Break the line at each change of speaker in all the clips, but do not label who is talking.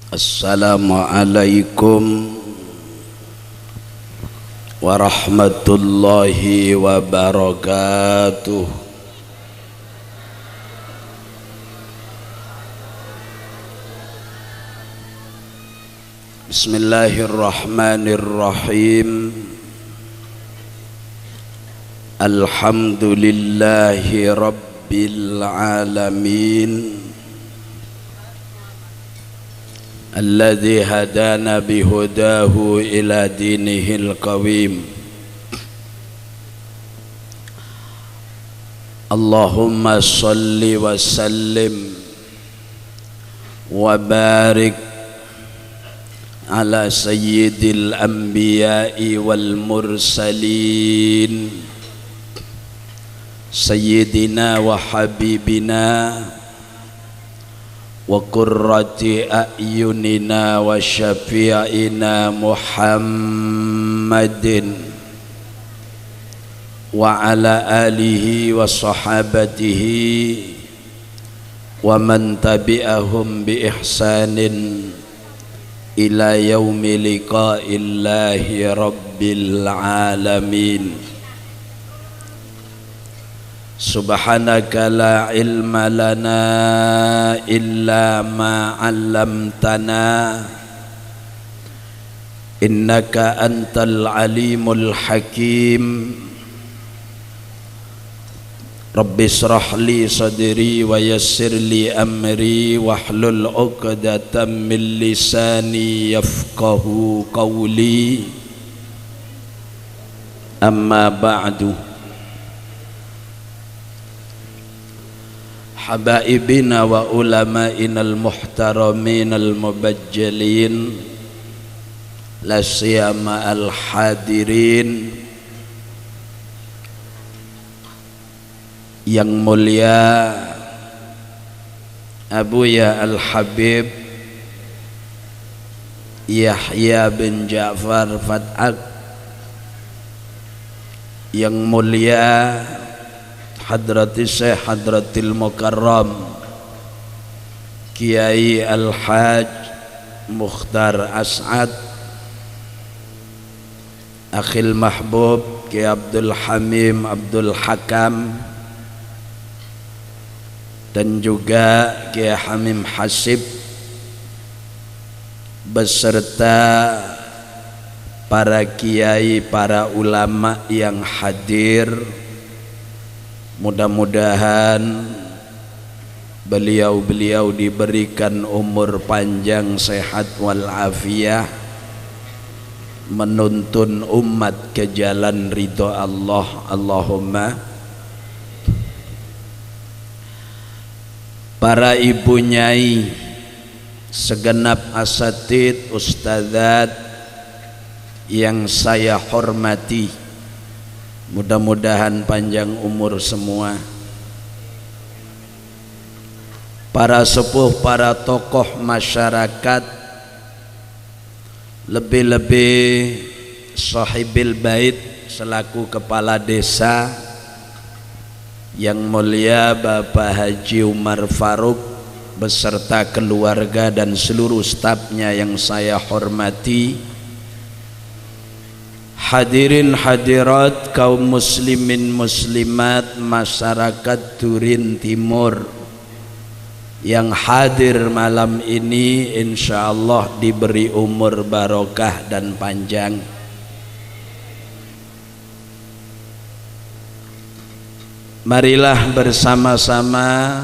Assalamualaikum warahmatullahi wabarakatuh. Bismillahirrahmanirrahim. Alhamdulillahi rabbil alamin. Alladzi hadana bihudahu ila dinihil qawim. Allahumma salli wa sallim wa barik ala sayyidil anbiya'i wal mursalin sayyidina wa habibina wa qurrati a'yunina wa syafi'ina Muhammadin wa ala alihi wa sahabatihi wa man tabi'ahum bi ihsanin ila yaumi liqa'illahi rabbil alamin. Subhanaka la ilma lana illa ma 'allamtana innaka antal alimul hakim. Rabbi shrah li sadri wa yassir li amri wahlul 'uqdatam min lisani yafqahu qawli. Amma ba'du. Habaibina wa ulama'ina al-muhtaramin al-mubajjalin, la siyama al-hadirin. Yang mulia Abuya Al-Habib Yahya bin Ja'far Fat'ak, yang mulia Hadratis Syekh Hadratil Mukarram Kiai Al-Haj Mukhtar As'ad, Akhil Mahbub Kiai Abdul Hamim Abdul Hakam, dan juga Kiai Hamim Hasib beserta para kiai, para ulama yang hadir. Mudah-mudahan beliau-beliau diberikan umur panjang, sehat walafiat, menuntun umat ke jalan ridho Allah. Allahumma. Para ibu nyai, segenap asatid, ustadzat yang saya hormati, mudah-mudahan panjang umur semua. Para sepuh, para tokoh masyarakat, lebih-lebih sahibil bait selaku kepala desa, yang mulia Bapak Haji Umar Faruk beserta keluarga dan seluruh stafnya yang saya hormati. Hadirin hadirat kaum muslimin muslimat masyarakat Turin Timur yang hadir malam ini, insyaallah diberi umur barokah dan panjang. Marilah bersama-sama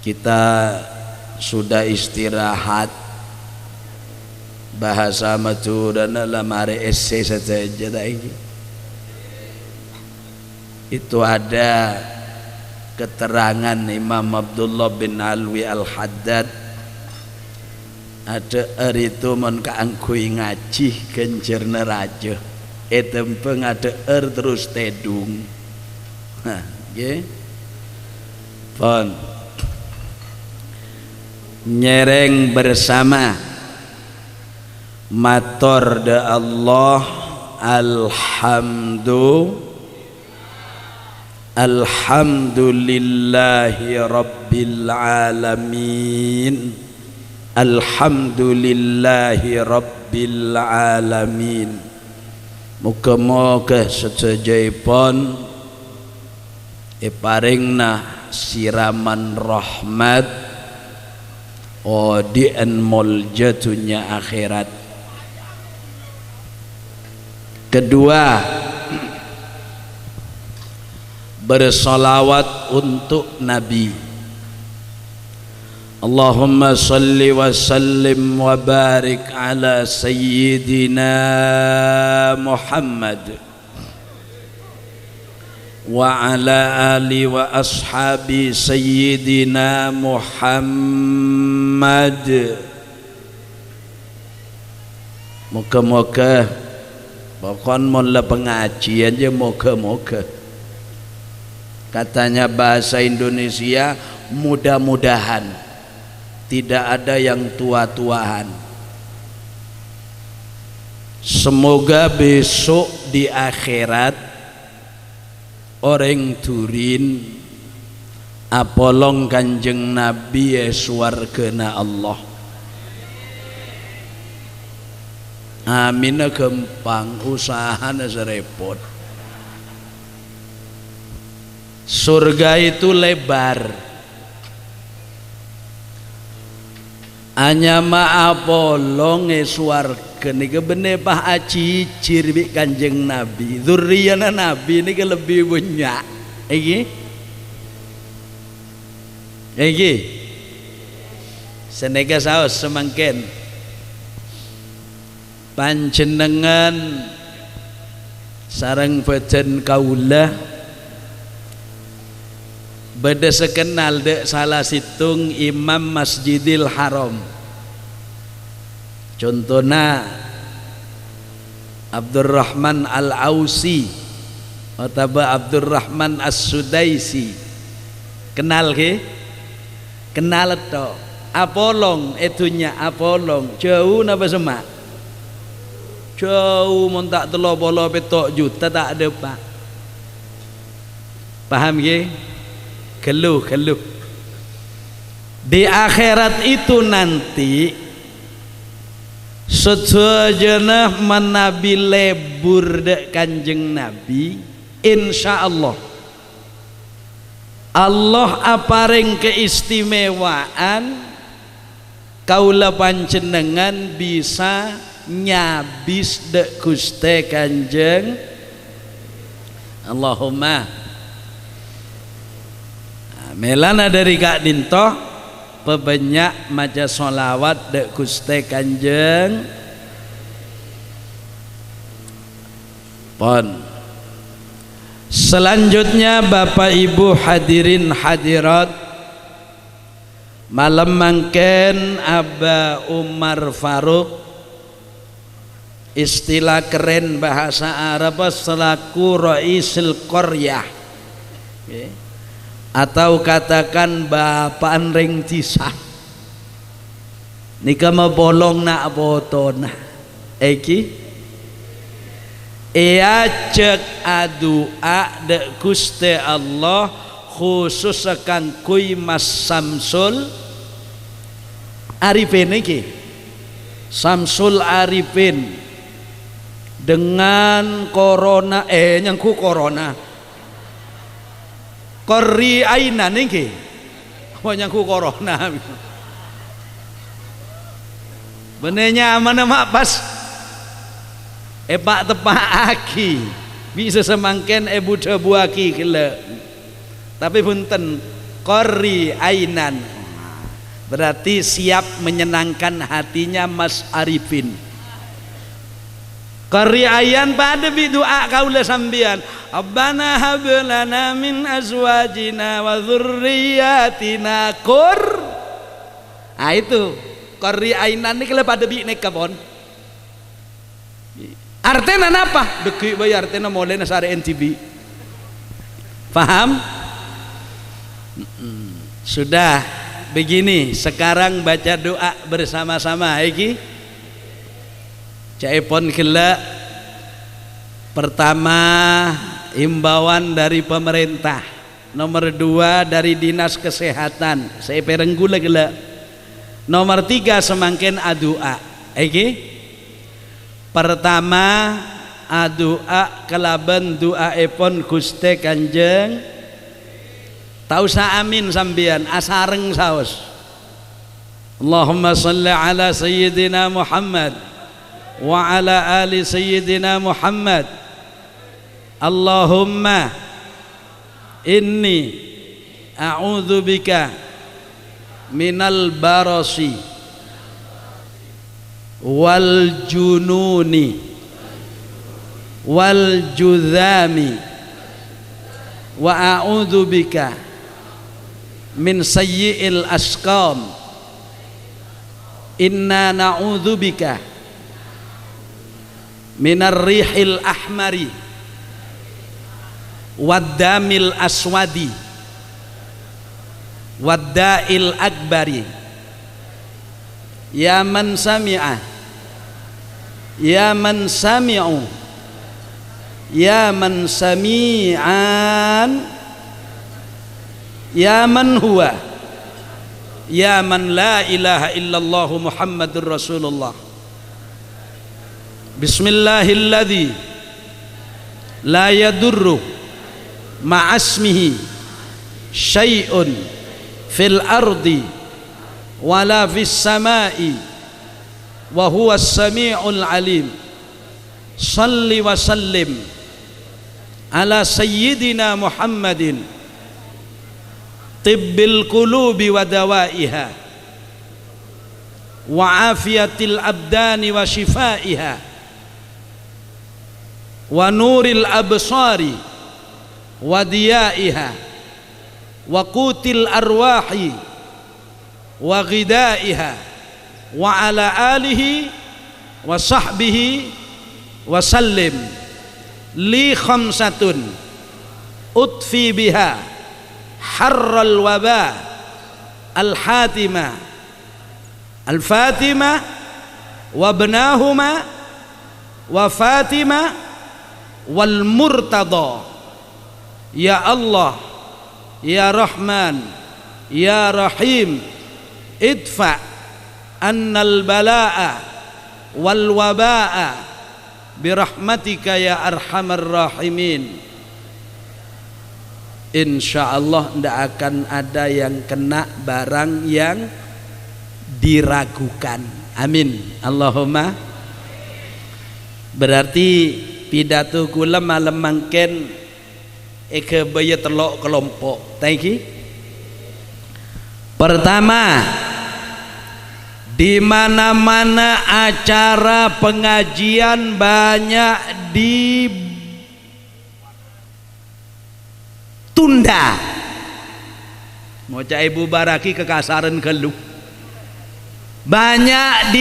kita sudah istirahat. Bahasa Madura lamare esse saja ini. Itu ada keterangan Imam Abdullah bin Alwi Al-Haddad, ada itu mon kaangkui ngaji kencer neraja etempeng ada terus tedung. Nah, nggih. Pon nyereng bersama mator da Allah Alhamdulillahi Rabbil Alamin. Alhamdulillahi Rabbil Alamin. Muga-muga sedayapun paringna siraman rahmat odian muljatunya akhirat. Kedua, bersolawat untuk Nabi. Allahumma salli wa sallim wa barik ala sayyidina Muhammad wa ala ali wa ashabi sayyidina Muhammad. Moga-moga pokon mula pengajian je moga-moga. Katanya bahasa Indonesia, mudah-mudahan tidak ada yang tua-tuaan. Semoga besok di akhirat orang turin apolong kanjeng Nabi swargana Allah. Amin, gampang, usahana serepot. Surga itu lebar, hanya maapolong swarga nika bener pah acicir bi kanjeng Nabi, zurriyana Nabi nika lebih banyak. Iki senega saos semangken panjenengan sareng boten kaula beda sekenal dek salah situng imam Masjidil Haram. Contohnya Abdurrahman Al-Ausi atau Abdurrahman As-Sudaisi. Kenal ke? Kenal to. Apolong itunya apolong. Jauh napa semak? Jauh mun tak telo bolo petok juta tak ada pak. Paham ke? Keluh. Di akhirat itu nanti sedaya menabi lebur dek kanjeng Nabi, insya Allah aparing keistimewaan kaula panjenengan bisa nyabis dek Gusti Kanjeng. Allahumma melana dari Kak Dinto pebanyak maca solawat dek Gusti Kanjeng pon. Selanjutnya Bapak Ibu hadirin hadirat, malam mangken Aba Umar Faruk, istilah keren bahasa Arab selaku Raisul Qaryah, atau katakan bapak ring tisah nika bolong nak botona eki cek adua de Gusti Allah khusus akan kui Mas Samsul Arifin iki Samsul Arifin dengan corona nyangku corona Qori ainan niki nyangku corona benenya mana mak pas pak tepak aki bisa semangken budak buaki kele tapi punten qori ainan berarti siap menyenangkan hatinya Mas Arifin. Qori ayan pada doa kaula sambian Rabbana hab lana min azwajina wa dzurriyyatina itu qori ainan ini kalau pada bi nek kabon artena apa deki bae artena molena sare NTV paham. Sudah begini sekarang baca doa bersama-sama iki caipon kela pertama imbauan dari pemerintah, nomor 2 dari dinas kesehatan, saya perenggula gila, nomor 3 semangkin adua. Pertama adua kelaban doa epon Gusti Kanjeng tausa amin sambian asareng saos. Allahumma salli ala sayyidina Muhammad wa ala ali sayyidina Muhammad. Allahumma inni a'udzubika minal barasi wal jununi wal judhami wa a'udzubika min sayyi'il asqam. Inna na'udzubika minar rihil ahmari waddamil aswadi wadda'il akbari. Ya man sami'a, ya man sami'u, ya man sami'an, ya man huwa, ya man la ilaha illallah Muhammadur Rasulullah. Bismillahilladzi la yadurru ma'asmihi syai'un fil ardi wala fis samai wa huwas sami'ul alim. Salli wa sallim ala sayyidina Muhammadin tibbil qulubi wa dawaiha wa afiyatil abdani wa shifaiha wa nuril absari wa diyaiha wa qutil arwahi wa ghidaiha wa ala alihi wa sahbihi wa sallim. Li khamsatun utfi biha harral waba al-hatima al-fatima wa bnahuma wa fatima wal murtada. Ya Allah, ya Rahman, ya Rahim, idfa annal balaa wal wabaa birahmatika ya arhamar rahimin. Insyaallah tidak akan ada yang kena barang yang diragukan. Amin. Allahumma. Berarti pidato kula malam mangken eke baya telok kelompok. Thank you. Pertama, di mana-mana acara pengajian banyak ditunda. Mau cak Ibu Baraki kekasaran keluh. Banyak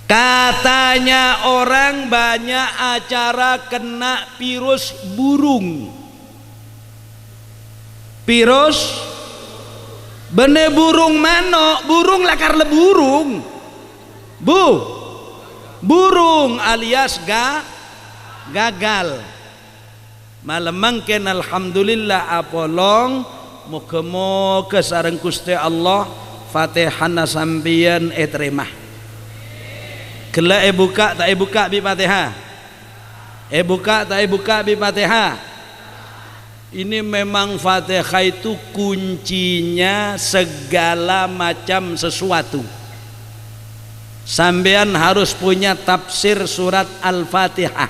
katanya orang banyak acara kena virus burung. Virus bene burung mano, burung lakar le burung. Burung alias gagal. Malam mangken alhamdulillah apolong moga-moga sareng Gusti Allah Fatihana sambian terima. Kela buka tak buka bi Fatihah. Buka tak buka bi Fatihah. Ini memang Fatihah itu kuncinya segala macam sesuatu. Sampean harus punya tafsir surat Al-Fatihah.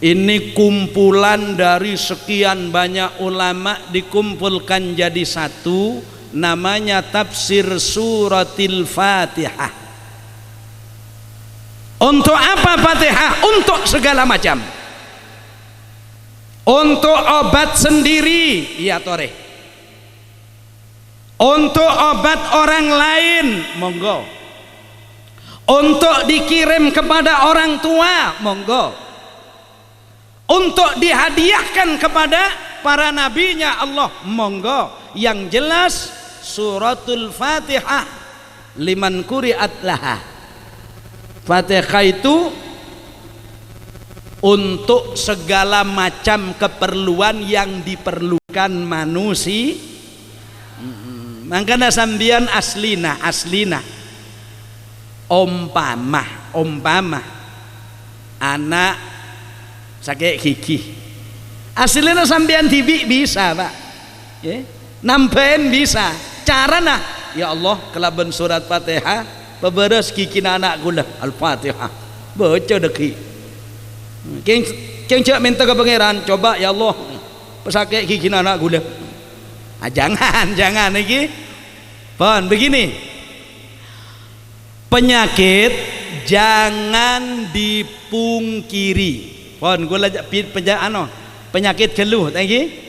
Ini kumpulan dari sekian banyak ulama dikumpulkan jadi satu, namanya tafsir suratil Fatihah. Untuk apa Fatihah? Untuk segala macam. Untuk obat sendiri, ya tore. Untuk obat orang lain, monggo. Untuk dikirim kepada orang tua, monggo. Untuk dihadiahkan kepada para nabinya Allah, monggo. Yang jelas suratul Fatihah liman quri'at laha. Fatihah itu untuk segala macam keperluan yang diperlukan manusia. Makanya sambian aslina umpama anak sakit gigi, aslina sambian tibi bisa pak, nambahin bisa carana ya Allah kelaban surat Fatihah beberes gigi anak gula Al-Fatihah baca deki Keng cak minta ke pangeran, coba ya Allah pesakit gigi anak gula. Jangan iki. Pon begini. Penyakit jangan dipungkiri. Pon gula penyakit geluh lagi.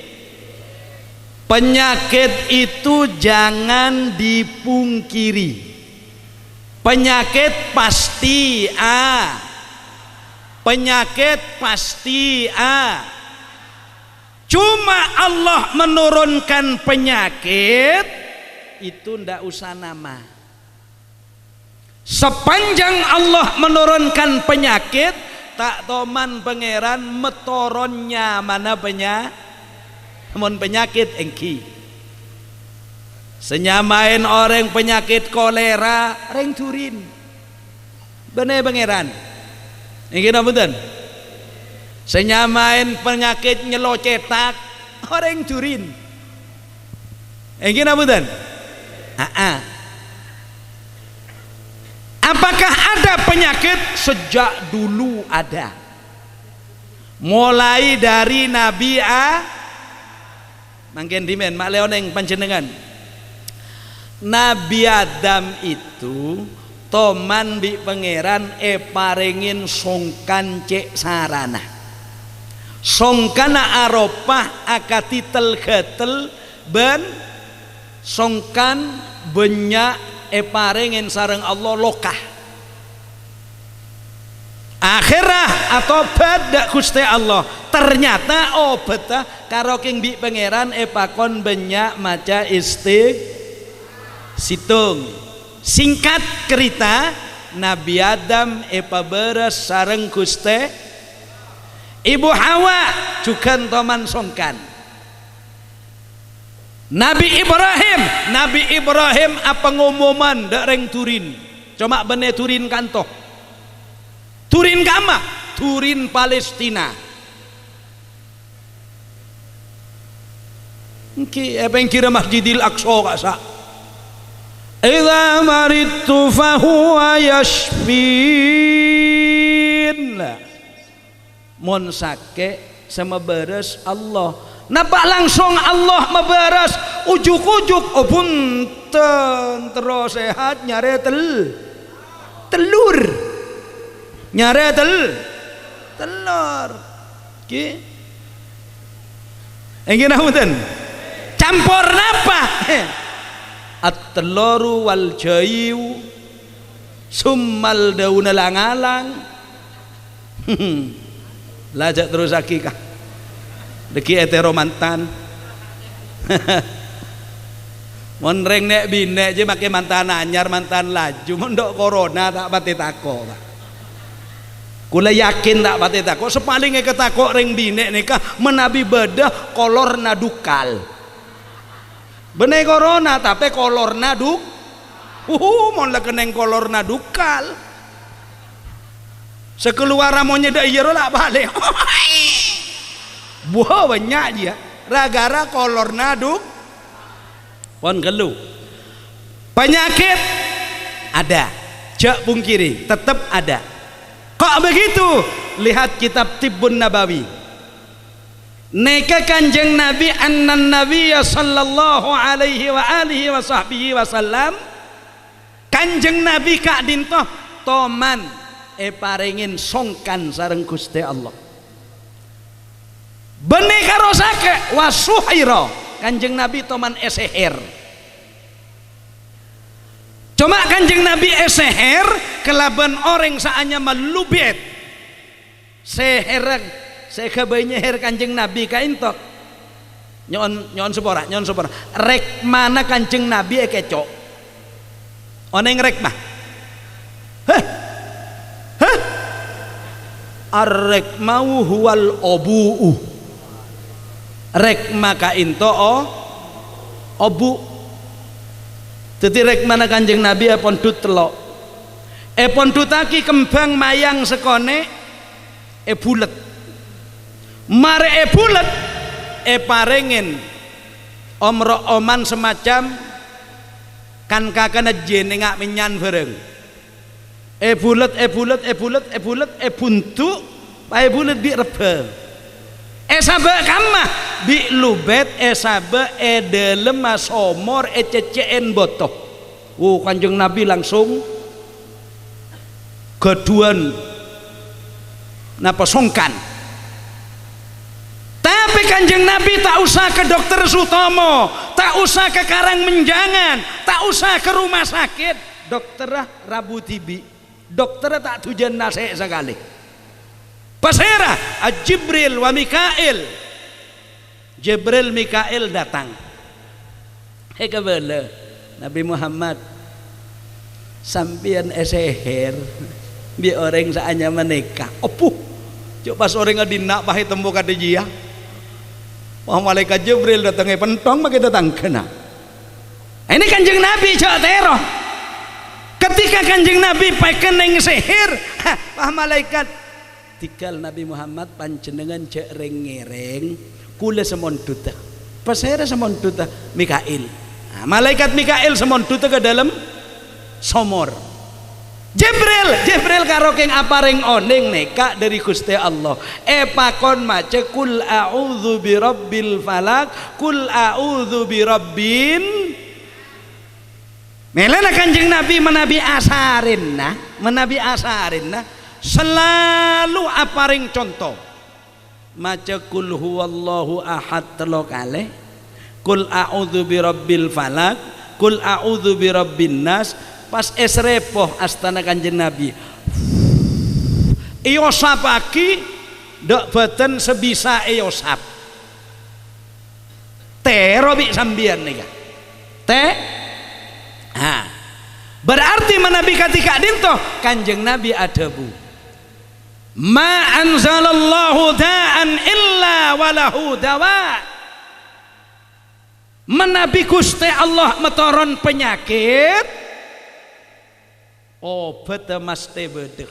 Penyakit itu jangan dipungkiri. Penyakit pasti penyakit pasti cuma Allah menurunkan penyakit itu ndak usah nama. Sepanjang Allah menurunkan penyakit tak toman pangeran metoronnya mana penyakit engki. Senyamain orang penyakit kolera reng turin bener pangeran ini betul. Senyamain penyakit nyelocetak orang turin ini betul. Apakah ada penyakit? Sejak dulu ada, mulai dari Nabi mangken dimen mak leoneng panjenengan. Nabi Adam itu toman bi pangeran paringin songkan cek sarana songkana aropah akatitel getel ben songkan banyak paringin sareng Allah lokah akhirah atau badak Gusti Allah ternyata betah karo king bi pangeran pakon banyak maca situng. Singkat cerita Nabi Adam beres sareng Gusti Ibu Hawa juga toman songkan. Nabi Ibrahim apa ngumuman dereng turin cuma bener turin kantoh turin kama turin Palestina apa yang kira Masjidil Aqsa kasa idza maridtu fahuwa yashfin. Mon sake sama beres Allah nampak langsung Allah memberes ujuk-ujuk punten terus sehat nyare telur nyare telur ki engin apunten campur napa at-teloru wal jayu summal daun alang-alang lajak terus akikah deki etero mantan mon reng nek bine je make mantan anyar mantan laju mondok corona tak pati tako Pak kula yakin tak pati tako sepalinge ketako reng bine nikah menabi bedah kolor nadukal bener corona tapi kolor naduk mon la keneng kolor nadukal sekeluar ramonnya dak iya lah balik buah banyak dia ragara kolor naduk pon gelu penyakit ada jak pungkiri tetap ada kok begitu lihat kitab Tibbun Nabawi neka kanjeng Nabi annan Nabiya sallallahu alaihi wa alihi wa sahbihi wasallam kanjeng Nabi kak dintoh toman paringin songkan sareng Gusti Allah benih karo sake wasuhira kanjeng Nabi toman seher cuma kanjeng Nabi seher kelaban orang saanya melubet seher sekebainya her kanjeng Nabi kaintok nyon sepora rek mana kanjeng Nabi kecok oneng rek mah ar-rikmau huwal obu'u. Rikma ka into obu. Dadi rikmana Kanjeng Nabi pondut telok. Pondutaki kembang mayang sekone bulet. Mare bulet parengen omro oman semacam kan kakana jenengak menyan bareng. Bulet buntu pae bulet bi rebe. Sabe kamah bi lubet sabe delem somor ceceen botoh. Kanjeng Nabi langsung keduan napa songkan. Tapi Kanjeng Nabi tak usah ke dokter Sutomo, tak usah ke Karangmenjangan, tak usah ke rumah sakit. Dokter Rabu Tibi, dokter tak tujuan nase sekali. Pasera Jibril wa Mikail. Jibril Mikail datang. Kebele Nabi Muhammad sampian seher bi orang saanya menikah. Opuh. Coba orang ngadinak pahe tembo kadejia. Wah malaikat Jibril datang pentong maka datang kena. Ini Kanjeng Nabi cok tero. Ketika Kanjeng Nabi pakai neng sihir, wah malaikat tikal Nabi Muhammad panjenengan cek reng-reng kula semonduta. Pasera semonduta Mikail. Nah, malaikat Mikail semonduta ke dalam somor. Jibril karo keng apareng oneng neka dari Gusti Allah. Pakon mace kul a'udzu birabbil falak, kul a'udzu birabbin. Melana Kanjeng Nabi menabi asarinna selalu apareng contoh. Mace kul huwallahu ahad telo kali, kul a'udzu birabbil falak, kul a'udzu birabbin nas. Pas esrepoh astana Kanjeng Nabi iosap aki dok beten sebisa iosap terobi sambian nih berarti menabi ketika dinto Kanjeng Nabi adabu ma anzalallahu da'an illa walahu dawa. Menabi Gusti Allah metoron penyakit obat mesti bedeh.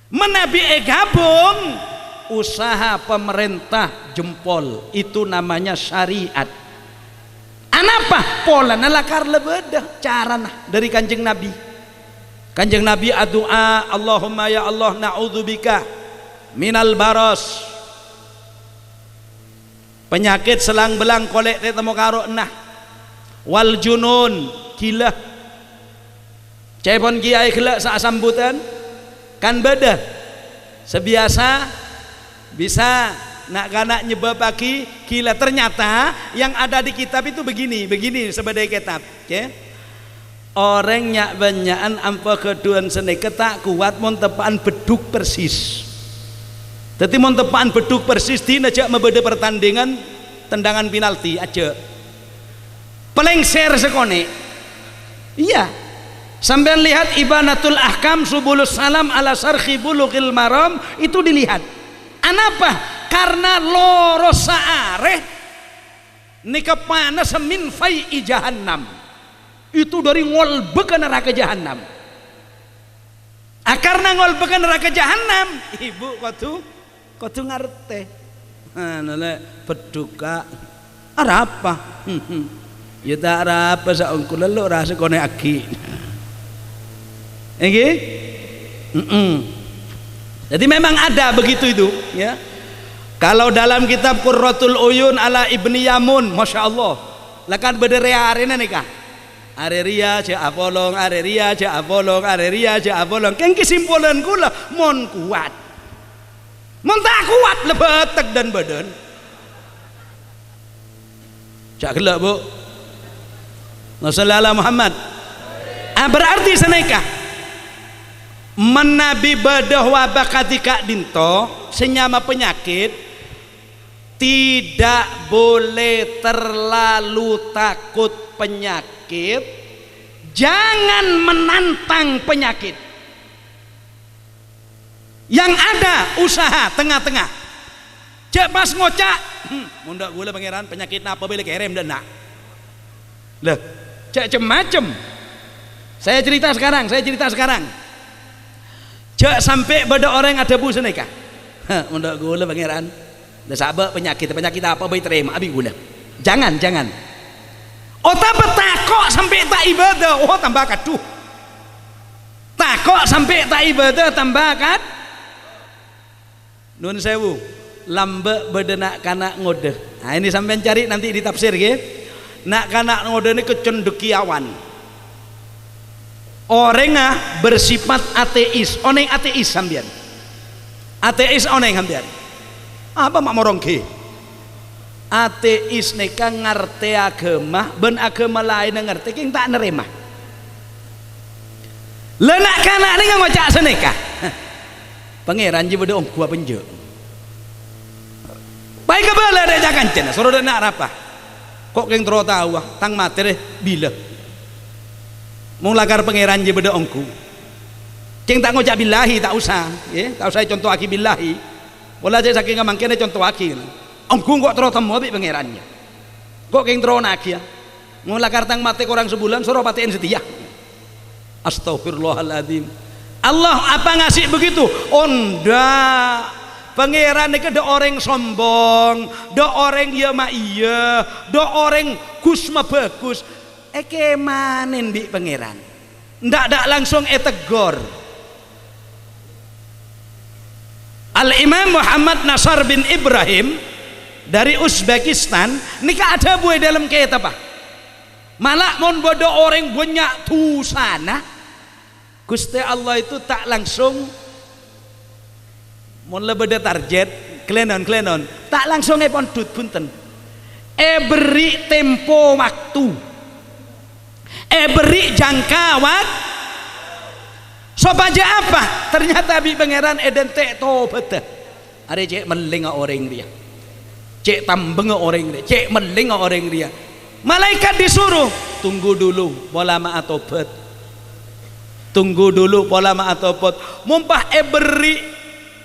Menabi gabung usaha pemerintah jempol itu namanya syariat. Anapa pola nalakar lebedah cara dari Kanjeng Nabi. Kanjeng Nabi doa Allahumma ya Allah na'udzubika minal baros. Penyakit selang belang kolek temu karo nah wal junun gila. Cepon kiai gelak saat sambutan kan beda sebiasa bisa nak kanak nyebab pagi gila. Ternyata yang ada di kitab itu begini sebagai kitab orang nyak banyaan ampa keduan seni ketak kuat montepaan beduk persis. Jadi montepaan beduk persis dina jak membeda pertandingan tendangan penalti aja pelengser sekone. Iya sampai lihat Ibanatul Ahkam Subulus Salam ala Sarhi Bulughil Maram itu dilihat. Anapa? Karena loro saareh nikapana semin fai'i jahannam. Itu dari ngolbek neraka jahannam. Karena ngolbek neraka jahannam, ibu kotu ngerti. Nale peduka apa? Ya tak apa saungkul lelo rasa kone aki. Jadi memang ada begitu itu ya. Kalau dalam kitab Qurratul Uyun ala Ibni Yamun, Masya Allah lakan bederea arena nikah areria ce abolong areria ce abolong areria ce abolong keng kesimpulan kula mon kuat mon tak kuat lebetek dan badan cak gelak bu Nasallallahu Muhammad. Berarti seneka menabi badah wabah ketika dinto senyama penyakit tidak boleh terlalu takut penyakit, jangan menantang penyakit. Yang ada usaha tengah-tengah. Cek pas ngocak, mundak gula pangeran penyakit apa boleh kerem dan nak. Lah, cek macem. Saya cerita sekarang. Cek sampai pada orang ada bu seneka. Mundak gula pangeran. Dah sabar penyakit apa boleh terima abi gula. Jangan. Otak betakok sampai tak ibadah, tambah kaduh. Takok sampai tak ibadah tambah kan. Nun sewu, lambe bedenak kanak ngode. Nah ini sampean cari nanti di tafsir gitu. Nak kanak ngode ini kecendekiawan. Orangnya bersifat ateis, oneng ateis sampean. Ateis oneng sampean. Apa mak morong ke? Ateis neka ngerti agama, ben agama lain ngerti, king tak nerima. Lenak kanak ni ngocak seneka. Pangeran je beda ongku apa nje. Baik ke bala dia jangan cina, suruh dia nak apa? Kok keng tero tahu tang mati deh bila. Mau lagar pangeran je beda ongku. Keng tak ngocak billahi tak usah, ya, tak usah contoh aki billahi. Wala je saking ngamangkene contoh aki. Ongku kok tero temu bi pangerannya. Kok keng tero nak ya? Mau lagar tang mati korang sebulan suruh patiin setia. Astagfirullahaladzim. Allah apa ngasih begitu? Onda pangeran ini ada orang sombong, ada orang iya ma iya, ada orang kusma bagus. Kemanin bi pangeran ndak langsung tegor. Al-Imam Muhammad Nasr bin Ibrahim dari Uzbekistan nikah ada buai dalam kitab apa? Malah mon bodo orang banyak tu sana. Gusti Allah itu tak langsung mon lebeda target klenon tak langsung pondut punten beri tempo waktu beri jangka waktu sopaja apa ternyata bi pangeran tek tobat ada cek meling orang dia cek tambeng orang dia cek meling orang dia malaikat disuruh tunggu dulu pola ma'atobat tunggu dulu pola ma'atobat mumpah beri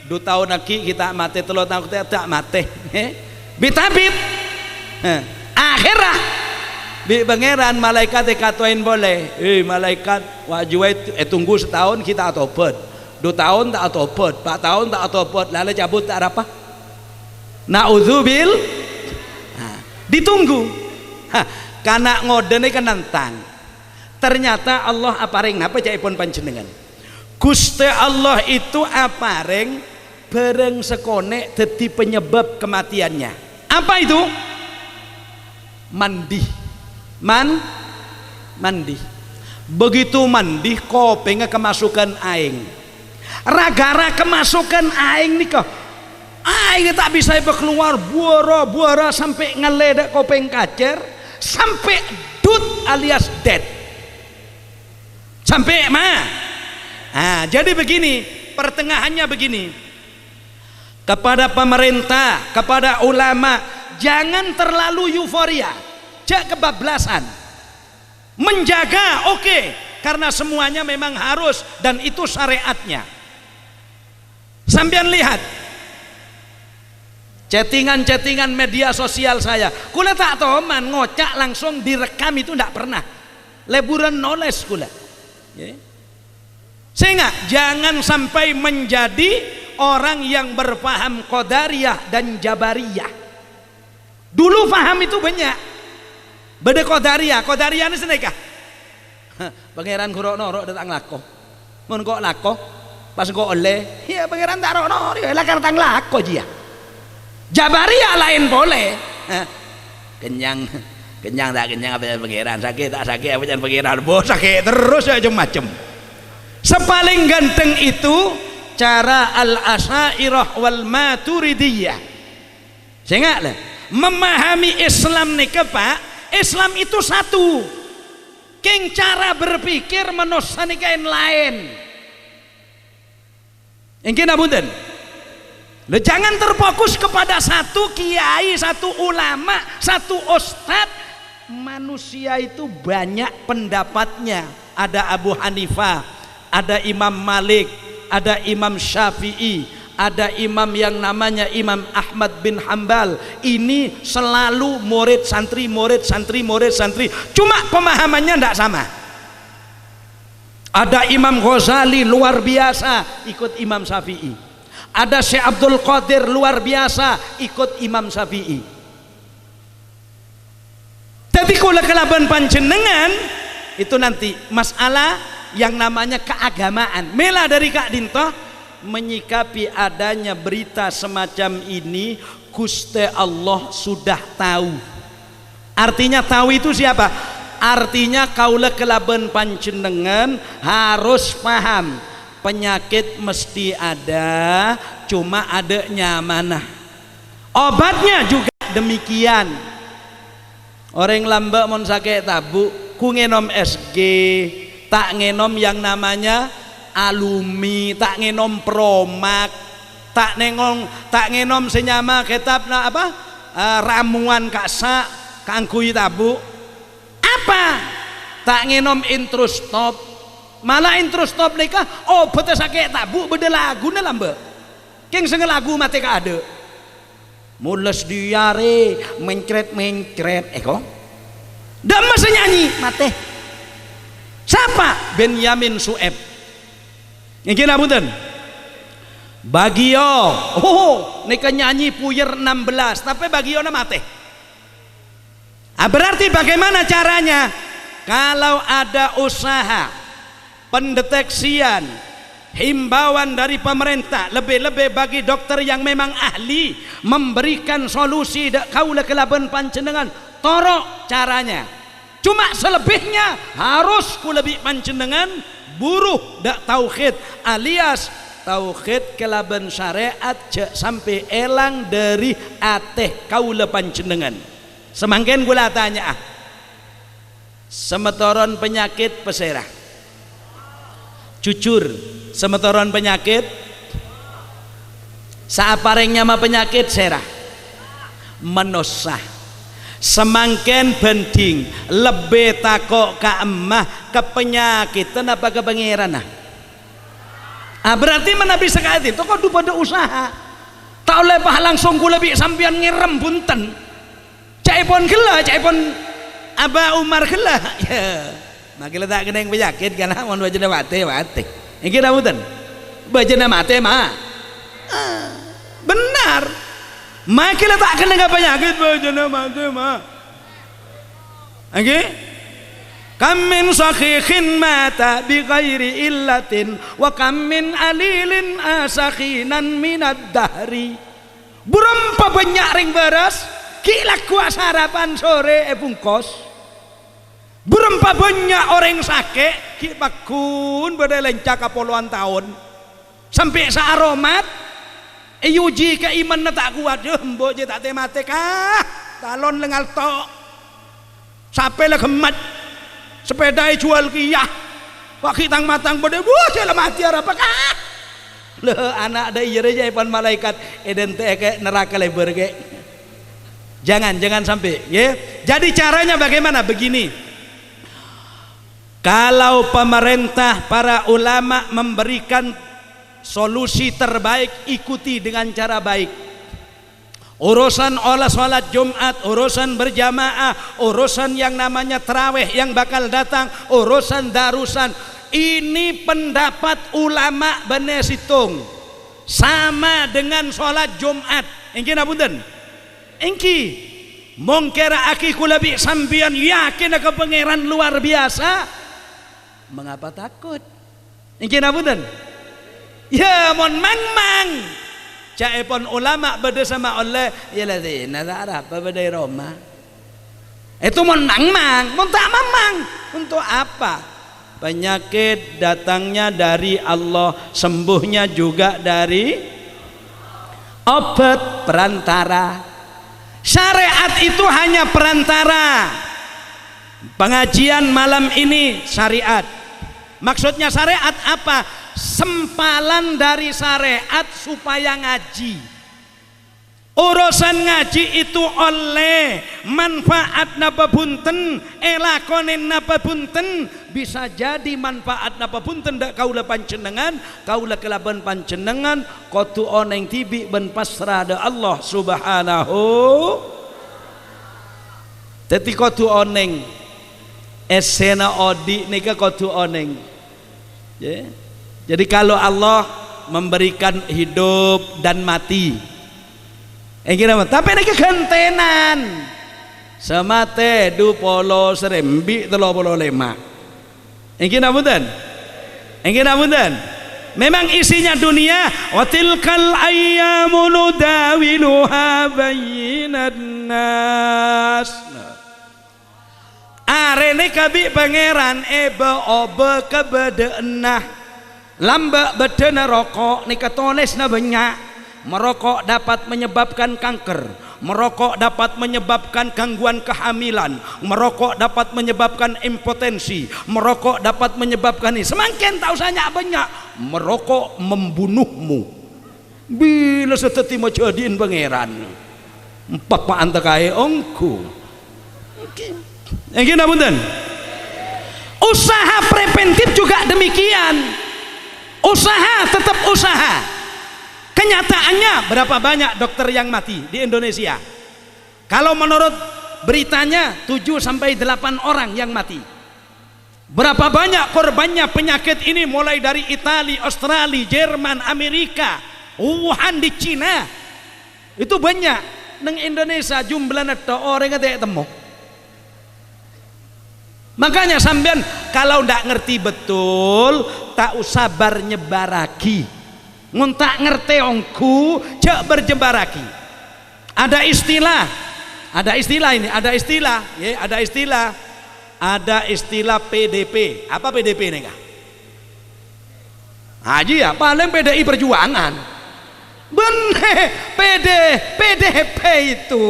2 tahun lagi kita mati 3 tahun kita tak mati bitabit akhirah bi pangeran malaikat katoin boleh malaikat wajib tunggu setahun kita atobat 2 tahun tak atobat 4 tahun tak atobat lalu cabut tak apa naudzubil ditunggu karena ngodene kan nantang ternyata Allah apareng apa caipun panjenengan Gusti Allah itu apareng bareng sekone dadi penyebab kematiannya apa itu mandi begitu mandi kopengnya kemasukan aing ragara kemasukan aing nih kok aing tak bisa keluar buara sampai ngeledak kopeng kacer sampai dut alias dead sampai jadi begini pertengahannya begini kepada pemerintah kepada ulama jangan terlalu euforia jak kebablasan menjaga karena semuanya memang harus dan itu syariatnya sampean lihat chattingan media sosial saya kula tak tahu man ngocak langsung direkam itu tidak pernah leburan knowledge kula sehingga jangan sampai menjadi orang yang berpaham qadariyah dan jabariyah dulu paham itu banyak beda qadariyah ini seneka pangeran kurokno rok datang lako mun kok lako pas kok oleh ya pangeran tak rokno ya lakar tang lako dia jabariyah lain boleh kenyang tak kenyang apa pangeran sakit tak sakit apa jangan pangeran bos sakit terus ya macam-macam sepaling ganteng itu cara al-asyairah wal maturidiyah sehingga memahami Islam nih Pak Islam itu satu keng cara berpikir manusia nih kain lain ingin abunten jangan terfokus kepada satu kiai satu ulama satu ustad manusia itu banyak pendapatnya ada Abu Hanifah ada Imam Malik ada Imam Syafi'i, ada imam yang namanya Imam Ahmad bin Hambal. Ini selalu murid santri, murid santri, murid santri, cuma pemahamannya tidak sama. Ada Imam Ghazali luar biasa, ikut Imam Syafi'i. Ada Syekh Abdul Qadir luar biasa, ikut Imam Syafi'i. Tapi kalau kelaban panjenengan itu nanti masalah yang namanya keagamaan. Mela dari Kak Dinto menyikapi adanya berita semacam ini, Gusti Allah sudah tahu. Artinya tahu itu siapa? Artinya kaula kelaban panjenengan harus paham penyakit mesti ada, cuma adanya mana. Obatnya juga demikian. Orang lambak mon sakit tabu ku ngenom SG, tak ngenom yang namanya alumi, tak ngenom promak, tak ngenom senyama kitab na apa ramuan kasa kangkui tabu apa, tak ngenom intrustop, malah intrustop nikah obat sakit tabu beda lagu na lambak keng sengel lagu mati ka ada mules diare mencret kok dah masa nyanyi mati siapa? Benyamin Sueb yang kira punten Bagio, nika nyanyi puyer 16 tapi Bagio na mati. Berarti bagaimana caranya? Kalau ada usaha pendeteksian, himbauan dari pemerintah, lebih-lebih bagi dokter yang memang ahli memberikan solusi kaula kelaban panjenengan, torok caranya. Cuma selebihnya harus ku lebih panjenengan buruh dak tauhid alias tauhid kelaban syariat sampai elang dari ateh kaula panjenengan. Semangken gula tanya semetoron penyakit peserah jujur, semetoron penyakit saaparengnya mah penyakit serah menosah semangken bending lebih takok ka emah ke penyakitan apa ke pangeran berarti mana bisa kayak itu kok pada usaha tak oleh pah langsung gula lebih sampian ngerem bunten caipon gela caipon Aba Umar gela ya makin tak kena yang penyakit karena mau bajana mati ini kira bukan bajana mati mah benar makin tak kena penyakit bajana mati mah oke kam min sakhihin mata bi ghairi illatin wa kam min alilin asakhinan minad dahri berapa banyak ring beras kila kuas sarapan sore bungkos berapa banyak orang sakit ki bakun beda lencak puluhan tahun sampai searomat yuji ke iman tak kuat mbok je tak temate kah talon lengal tok sampai lah gemat sepeda jual kiyah pak kitang matang pada buah je lah mati apa kah le anak ada iya aja ipan malaikat edente ke neraka lebar ke jangan sampai ya. Jadi caranya bagaimana? Begini, kalau pemerintah para ulama memberikan solusi terbaik, ikuti dengan cara baik. Urusan olah sholat Jumat, urusan berjamaah, urusan yang namanya tarawih yang bakal datang, urusan darusan, ini pendapat ulama bener situng sama dengan sholat Jumat. Engki napunten engki mongkera aki kulabi sambian yakin ke pangeran luar biasa mengapa takut engki napunten ya mon mang caipon ulama beda sama oleh ya ladina tak apa beda Roma itu mon mang mon tak mamang untuk apa penyakit datangnya dari Allah sembuhnya juga dari obat perantara. Syariat itu hanya perantara. Pengajian malam ini syariat. Maksudnya syariat apa? Sempalan dari syariat supaya ngaji. Urusan ngaji itu oleh manfaat napa punten, elakonen napa punten, bisa jadi manfaat napa punten dak kaula panjenengan, kaula kelaban panjenengan kudu oneng tibi ben pasrah da Allah Subhanahu. Dadi kudu oneng. Esena odi nika kudu oneng. Ya. Jadi kalau Allah memberikan hidup dan mati, tapi ini kegentenan semate 20 serembi 35. Ini namun memang isinya dunia. Wa tilkal ayyamu nudawiluha bainan nas. Arene kabi pangeran ebe obe kebedenah lamba bedena rokok nika tonesna banyak. Merokok dapat menyebabkan kanker, merokok dapat menyebabkan gangguan kehamilan, merokok dapat menyebabkan impotensi, merokok dapat menyebabkan ini. Semakin tak usahnya banyak, merokok membunuhmu. Bila seteti mau jadiin pangeran, empat pak antakai ongku. Yang kita punten. Usaha preventif juga demikian. Usaha tetap usaha. Kenyataannya berapa banyak dokter yang mati di Indonesia? Kalau menurut beritanya 7 sampai 8 orang yang mati. Berapa banyak korbannya penyakit ini mulai dari Italia, Australia, Jerman, Amerika, Wuhan di Cina. Itu banyak. Neng Indonesia jumlahnya orang yang temu. Makanya sampean kalau ndak ngerti betul tak usah bar nyebaraki. Nguntak ngerti ongku cek berjebaraki. Ada istilah ini, ada istilah PDP. Apa PDP nih kak? Haji ya paling PDI Perjuangan. Bener PDP itu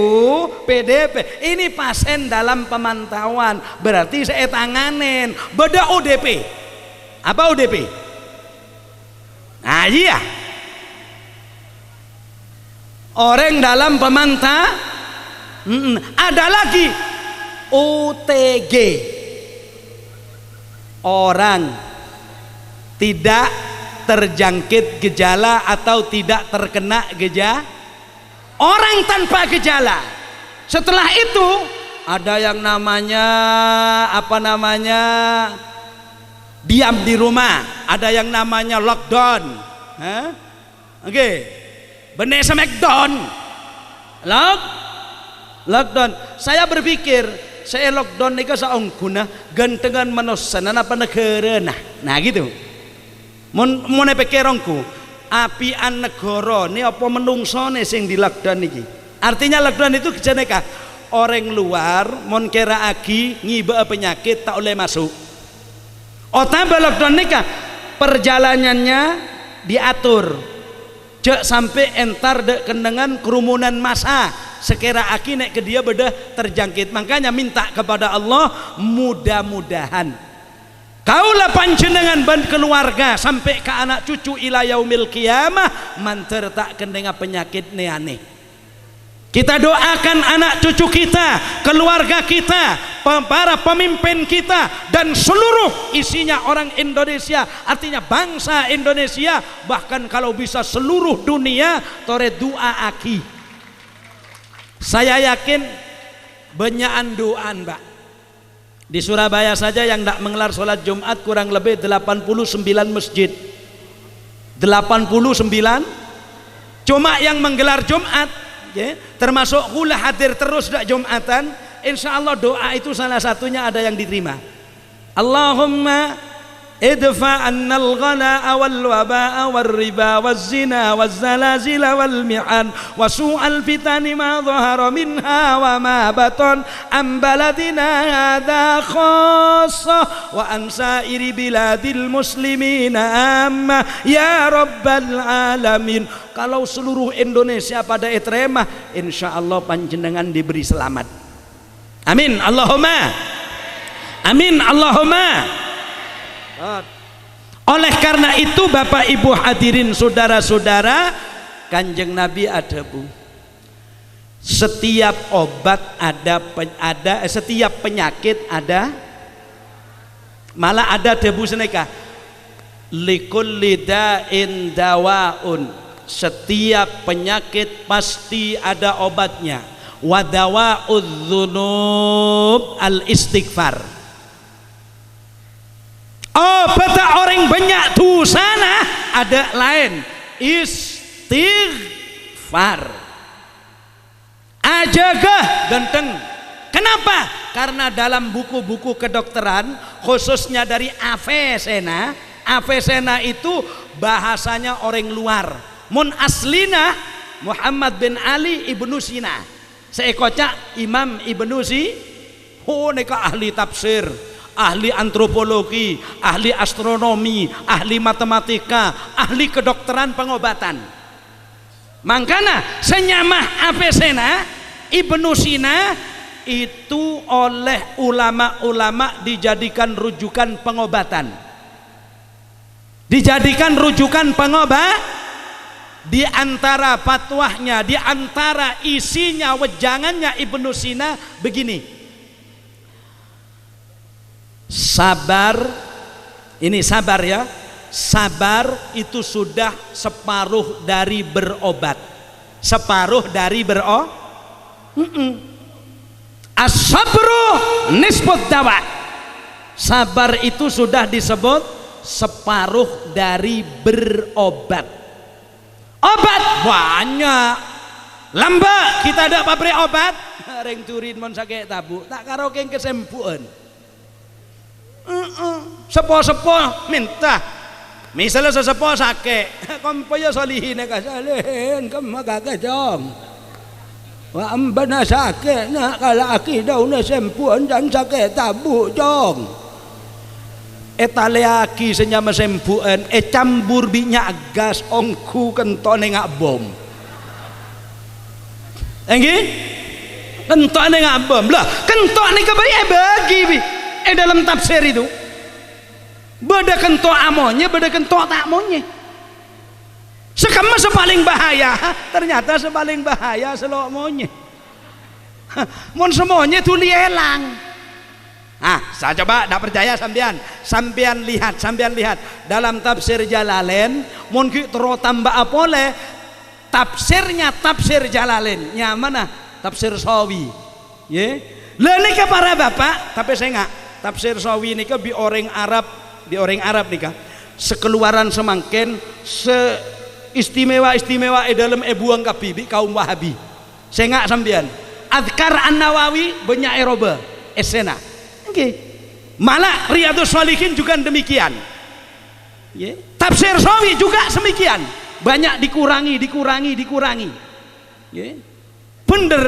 PDP ini pasien dalam pemantauan, berarti saya tanganin. Beda ODP. Apa ODP? Nah iya, orang dalam pemantau. Ada lagi OTG, orang tidak terjangkit gejala atau tidak terkena gejala, orang tanpa gejala. Setelah itu ada yang namanya diam di rumah, ada yang namanya lockdown. Oke. Bener smackdown. Lockdown. Saya berpikir saya lockdown nika saungguna gantengan manosan apa negara nah gitu. Mun pikir ongku apian negara ini apa menungsone sing di lockdown iki. Artinya lockdown itu kejeneka orang luar mon kira agi ngiba penyakit tak boleh masuk. Otaba lockdown nikah perjalanannya diatur cek sampai entar dek kendengan kerumunan massa sekira aki nek ke dia bedah terjangkit. Makanya minta kepada Allah mudah-mudahan kaulah panjenengan ban keluarga sampai ke anak cucu ila yaumil qiyamah manter tak kendenga penyakit neane. Kita doakan anak cucu kita, keluarga kita, para pemimpin kita, dan seluruh isinya orang Indonesia, artinya bangsa Indonesia, bahkan kalau bisa seluruh dunia, tore doa aki. Saya yakin banyakan doa mbak. Di Surabaya saja yang tidak menggelar sholat Jumat kurang lebih 89 masjid. 89 cuma yang menggelar Jumat. Ya, termasuk kula hadir terus dak Jumatan, insya Allah doa itu salah satunya ada yang diterima. Allahumma idfa annal ghala'a wal waba'a wal riba waz zina waz zalazila wal mi'an wa su'al fitani ma dhahara minha wa ma batan am baladina hadha khassa wa an sa'iri biladil muslimina amma ya rabbal alamin. Kalau seluruh Indonesia pada etremah, insya Allah panjenengan diberi selamat. Amin Allahumma. Amin Allahumma. Oleh karena itu Bapak Ibu hadirin saudara-saudara, Kanjeng Nabi ada bu Setiap obat ada setiap penyakit ada, malah ada debu seneka likulli da'in dawaun, setiap penyakit pasti ada obatnya. Wa dawa'udz dzunub al istighfar, obat orang banyak dosa ada lain, istighfar. Ajagah genteng. Kenapa? Karena dalam buku-buku kedokteran khususnya dari Avicenna itu bahasanya orang luar. Mun aslina Muhammad bin Ali ibnu Sina, seekocak Imam ibnu neka ahli tafsir, ahli antropologi, ahli astronomi, ahli matematika, ahli kedokteran pengobatan. Makanya senyamah Avicenna ibnu Sina itu oleh ulama-ulama dijadikan rujukan pengobatan, dijadikan rujukan pengobat. Di antara fatwahnya, di antara isinya, wejangannya Ibnu Sina begini, sabar, ini sabar ya, sabar itu sudah separuh dari berobat, separuh dari as-sabru nisbut dawa, sabar itu sudah disebut separuh dari berobat. Obat banyak, lambak kita ada pabrik obat, reng turin mon sakit tabu tak karo keng kesempuan. Sepo-sepo minta, misalnya sesepo sakit, kompoyo solihin ka salihin kemaka kejong. Wa ambana sakit nak kalaki daw na sempuan dan sakit tabu jong. Etaleaki senyama sempuan cambur binyak gas ongku kentone ngak bom. Enggi kentone ngak bom lah, kentone kebaik bagi dalam tafsir itu beda kentok amonnya, beda kentok tak amonnya. Sekama sepaling bahaya, ternyata sepaling bahaya selok monye. Mon semuanya tuh lielang. Saya coba tidak percaya sampean lihat dalam tafsir Jalalain, mon ki tero tambah apole tafsirnya, tafsir Jalalain nya mana tafsir Sawi ye le nika para bapak, tapi saya enggak tafsir Sawi nika bi orang Arab nika sekeluaran semangken istimewa dalam buang kapibi kaum Wahabi. Saya enggak sampean Adkar An-Nawawi banyak eroba esena. Malah Riyadhus Shalihin juga demikian. Tafsir Sawi juga semikian, banyak dikurangi. Bener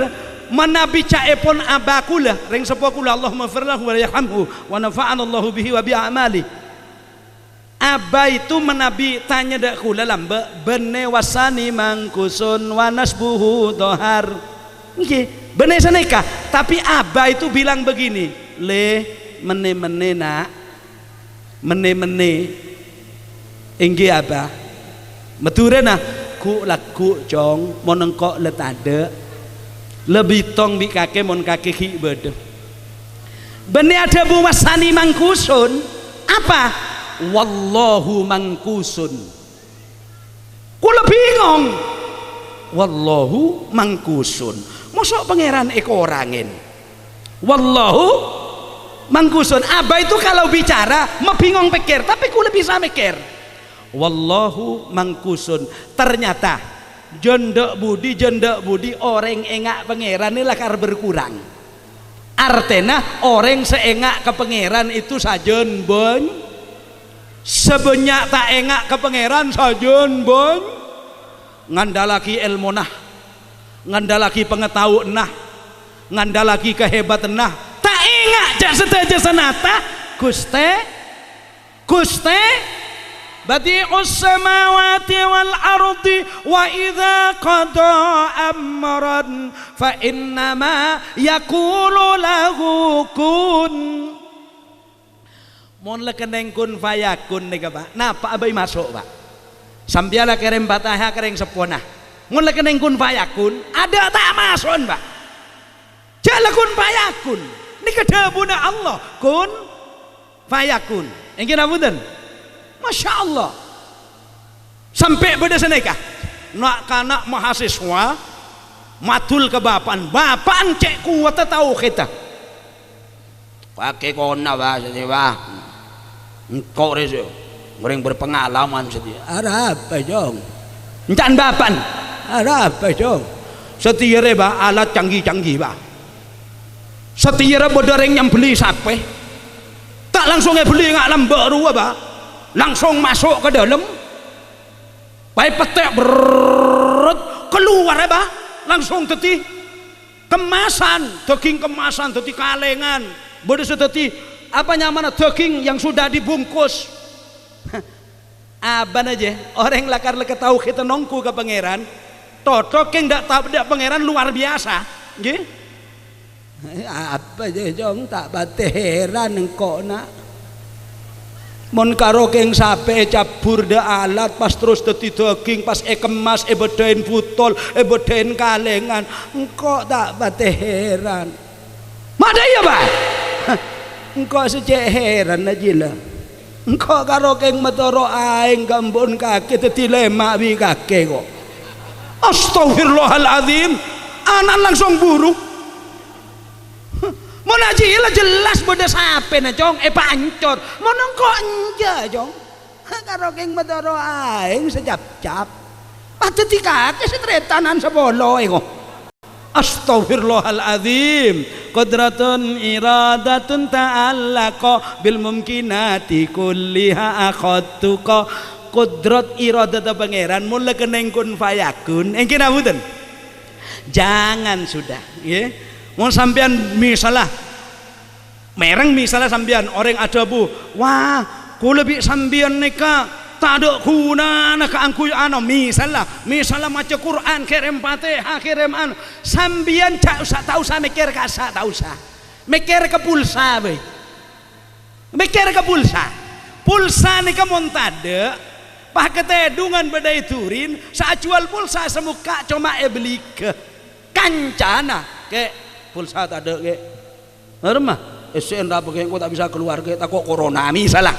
manabi caepon abakulah ring sepokulah Allahumma firlahu wa yarhamhu wa nafa'ana Allahu bihi wa bi amali. Aba itu menabi tanya dak kula lamba bene wasani mangkusun wa nasbuhu dohar. Bener saneka, tapi aba itu bilang begini, le mene-mene nak mene-mene inggi apa meture nah ku laku cong monengkok letade lebih tong bi kake mon kake ki bede bene ada bu wasani mangkusun apa wallahu mangkusun kula bingung wallahu mangkusun mosok pangeran eko orangin wallahu mangkusun. Aba itu kalau bicara bingung pikir, tapi kula bisa mikir wallahu mangkusun. Ternyata jondok budi orang engak pangeran ini lakar berkurang. Artinya orang seengak ke pangeran itu sajen bon, sebanyak tak engak ke pangeran sajen bon. Ngandalaki ilmu nah, ngandalaki pengetahuan nah, ngandalaki kehebatan nah, tak ingat jak sedaja senata Guste badi'us samawati wal ardi wa idza qada amran fa innama yaqulu lahu kun. Mon lekeneng kun fayakun nika Pak. Napa abai masuk Pak? Sampiala kerem batah kereng sepona. mulai kena kun fayakun ada tak masun Pak jala kun fayakun ini kedabuna Allah kun fayakun yang kira budan Masya Allah sampai pada senekah nak kanak mahasiswa matul ke bapan cek kuat tahu kita pakai kona bah jadi bah engkau rese orang berpengalaman setia ada apa jong encan bapan ada apa jong setia bah alat canggih-canggih bah setia bodoreng yang beli sampai tak langsung beli ngalam baru apa langsung masuk ke dalam baik petek keluar apa langsung teti kemasan daging kemasan teti kalengan bodoh teti apa nyaman daging yang sudah dibungkus aban aja orang lakar tahu kita nongku ke pangeran totok yang tidak tahu dia pangeran luar biasa nggih apa aja jong tak bate heran engkau nak mon karo keng sape cabur de alat pas terus teti daging pas kemas bedain butol bedain kalengan engkau tak bate heran mana ya Pak engkau sejak heran aja lah engkau karo keng metoro aing gambon kaki teti lemak bi kaki kok astagfirullahaladzim anak langsung buruk mau naji lah jelas beda sape na jong pancor mau nongko anja jong karo keng metoro aing sejap-jap teti kaki setretanan sebolo kok astagfirullahaladzim qudratun iradatun ta'allaqa bil mumkinati kulliha akhadtuqa qudrat iradat pangeran mulai keneng kun fayakun yang kira muten jangan sudah ya mau sampean misalnya mereng misalnya sampean orang ada bu wah ku lebih sampean neka tak ada guna nak angku ano misalnya maca Quran kirim Fatihah kirim ano sambian tak usah mikir kasa tak usah mikir ke pulsa be mikir ke pulsa ni kamu tade pak ketedungan bedai turin saat jual pulsa semuka cuma beli ke kancana ke pulsa tak ada ke rumah SN apa ke tak bisa keluar ke takut corona misalnya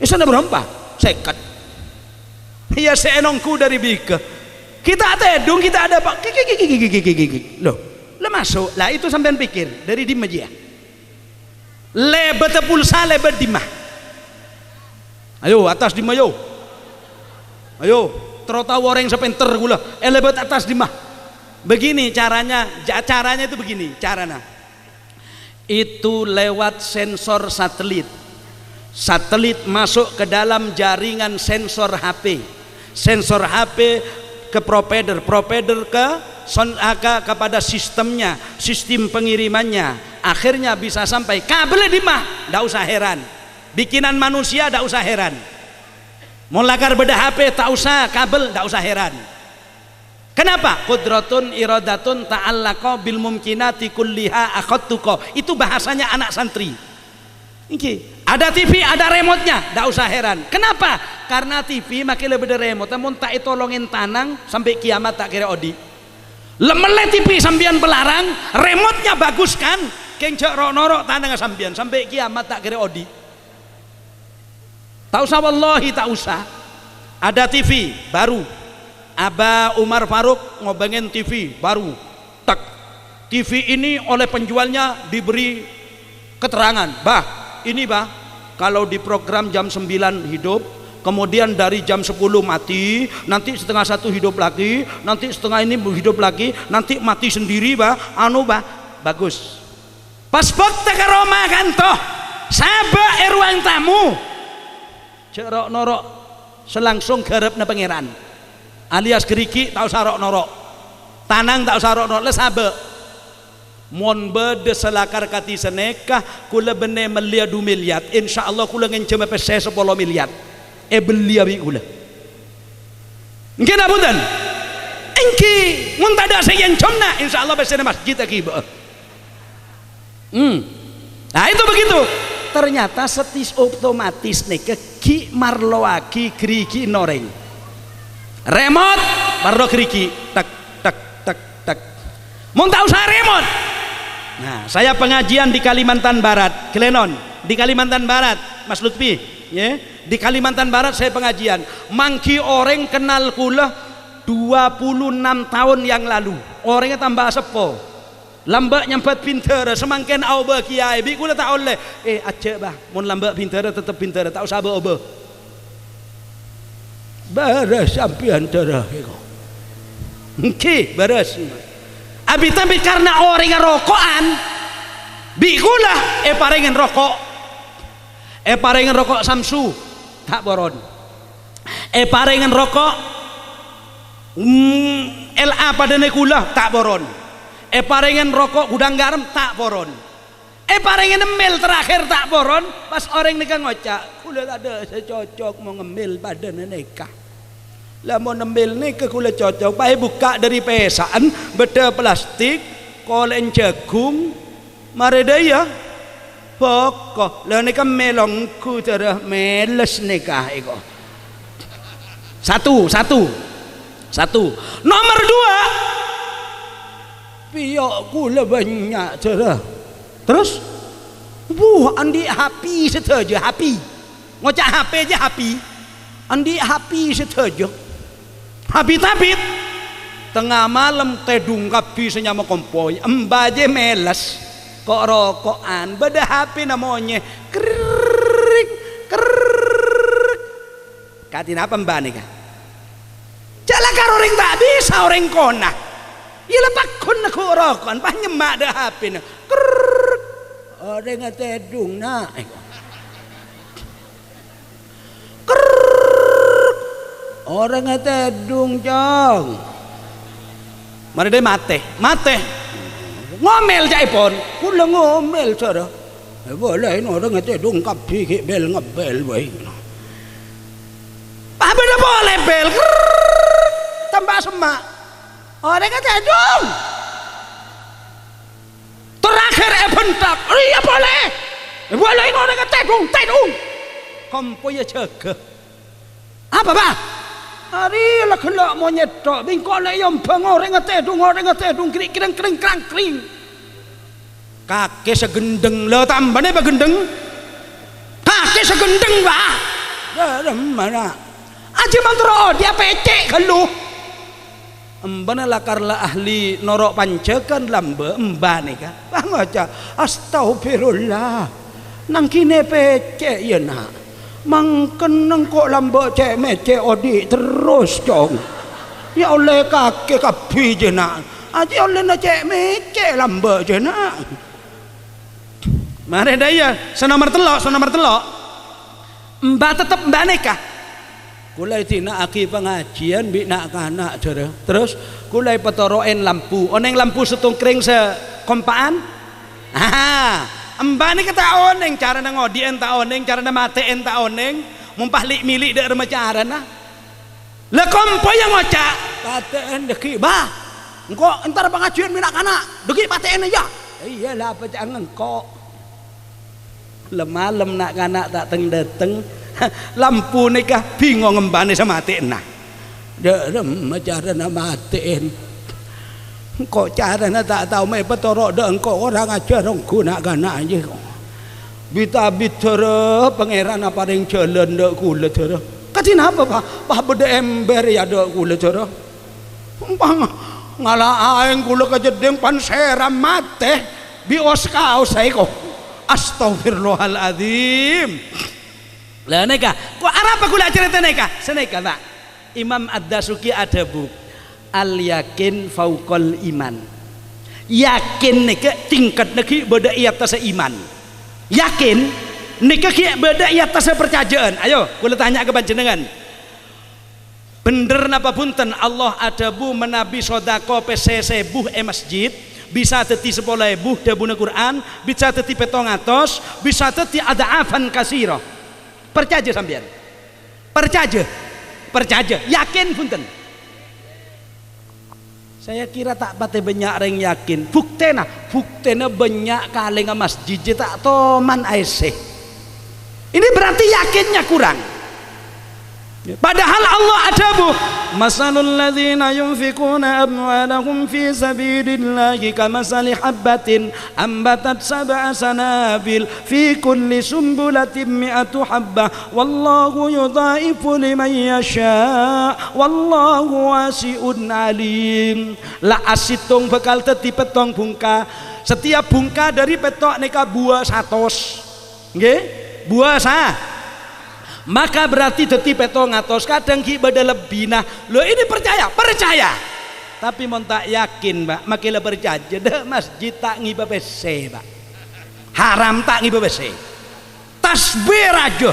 isana berapa sekat ya seenongku dari bika kita tedung kita ada pak loh lo masuk lah itu sampean pikir dari di meja lebet pulsa lebet dimah ayo atas dimah ayo terutama orang sepenter gula lebet atas dimah begini caranya itu begini caranya itu lewat sensor satelit masuk ke dalam jaringan sensor HP ke provider kepada sistem pengirimannya akhirnya bisa sampai kabel di mah tidak usah heran bikinan manusia tidak usah heran mau lakar beda HP tak usah kabel tidak usah heran kenapa qudratun iradatun ta'allaqa bil mumkinati kulliha akhadtuqa itu bahasanya anak santri ini ada TV ada remote-nya tidak usah heran kenapa karena TV makin lebih dari remote namun tak tolongin tanang sampai kiamat tak kira odi lemele TV sambian pelarang remote-nya bagus kan kencok norok tanang sambian sampai kiamat tak kira odi tak usah wallahi tak usah ada TV baru Aba Umar Faruk ngobengin TV baru tak TV ini oleh penjualnya diberi keterangan ini kalau di program jam 9 hidup kemudian dari jam 10 mati nanti setengah 1 hidup lagi nanti setengah ini hidup lagi nanti mati sendiri bagus pas bakta ke Roma kan toh sabak ruang tamu cerok norok selangsung garap na pangeran alias geriki tak usah rok norok tanang tak usah rok norok le sabak mon bede selakar kati senekah kula bene melia 2 miliar insyaallah kula ngencem pese 10 miliar beli abi kula ngena budan engki mun tada sayen comna insyaallah pese masjid akiba nah itu begitu ternyata setis otomatis nek ki marloaki griki noreng remote baru keriki tak tak tak tak. Mau tahu saya mon. Nah, saya pengajian di Kalimantan Barat, Klenon, di Kalimantan Barat, Mas Lutfi, ya. Di Kalimantan Barat saya pengajian. Mangki orang kenal kula 26 tahun yang lalu. Orangnya tambah sepo. Lambat nyampat pintar, semakin au ba kiai, bi kula tak oleh. Aceh bah, mun lambat pintar tetap pintar, tak usah ba. Baras sampean darah iko. Engke baras. Abi tapi karena orang rokokan, bi kula parengen rokok. Parengen rokok Samsu tak boron. Parengen rokok LA pada nekula tak boron. Parengen rokok gudang garam tak boron. Parengen emil terakhir tak boron. Pas orang nikah ngocak, kula tak ada saya cocok mau ngemil pada nikah. Lah mau ngemil nikah kula cocok. Baik buka dari pesaan beda plastik, kolen jagung, mare daya. Pokok lah nikah melongku terah meles nikah iko. Satu. Nomor 2, piyok kula banyak terah. Terus, andi happy saja happy. Ngocak HP aja happy. Andi happy saja. Habit tengah malam tedung kapi senyama kompoi embaje meles kok rokokan beda HP namanya krik katin apa mbak nih kan jalakar orang tak bisa orang kona iya lepak kon aku rokokan panyemak dah HP na krik orang tedung nah orang tedung jong mari deh mate ngomel jaipon kula ngomel cara boleh ini orang tedung kapi ke bel ngebel baik apa dah boleh bel tambah semak orang tedung terakhir bentak iya boleh ini orang tedung kompo ya jaga apa bah hari lah kena mau nyetok bingkok nak yang bang orang ngetedung kering kaki segendeng lo tambah ni begendeng kaki segendeng bah dalam mana aja mantro dia pecek kalau embana lakarlah ahli norok pancekan lambe emba ni kan bang aja astagfirullah nang kini pecek ya nak mangken kok lambak cek mecek odi terus dong ya oleh kaki kapi je nak aja oleh nak cek mecek lambak je nak mari daya senomor telok mbak tetap mbak nikah kulai tina aki pengajian bi nak kanak jere terus kulai petoroen lampu oneng lampu setungkring sekompaan mbak ni kata oneng cara na ngodien tak oneng cara na mateen tak oneng mumpah lik milik dak rema cara na le kompo yang ngocak pateen deki bah engko entar pengajian minak kana deki pateen aja iyalah apa jangan kok lemalem nak kana tak teng dateng lampu nikah bingung ngembane sama mateen nah dak rema cara na mateen kok caranya tak tahu mai petorok dah engkau orang ajar orang guna gana aja kok bita bicara pangeran apa yang jalan dak kula cara katin apa bah beda ember ya dak kula cara bang ngalah aing kula kejedeng pan seram mate bios kau saya kok astagfirullahaladzim lah neka kok apa kula cerita neka seneka tak Imam Ad-Dasuki ada buku al yakin fauqal iman yakin nika tingkat neki beda i atas iman yakin nika ki beda i atas percayaan ayo kula tanya ke panjenengan bener napa punten Allah ada bu menabi sodako PCC buh masjid bisa teti 10.000 dabuna Quran bisa teti 700 bisa teti ada afan kasiro percaya sampean percaya yakin punten saya kira tak pate banyak orang yakin buktena banyak kali nge masjid tak toman aise ini berarti yakinnya kurang padahal Allah ada bu masalul ladzina yunfikuna amwalahum fi sabilillahi kamasali habbatin ambatat sab'a sanabil fi kulli sumbulatin mi'atu habbah wallahu yudhaifu liman yasha wallahu wasi'un alim. La asitung bekal teti petong bungka, setiap bungka dari petok neka buah 100 nggih, buah maka berarti deti petong atos kadang ki bada lebih. Nah lo ini percaya tapi mau tak yakin mbak makilah percaya dah masjid tak ngiba PC mbak, haram tak ngiba PC, tasbih rajo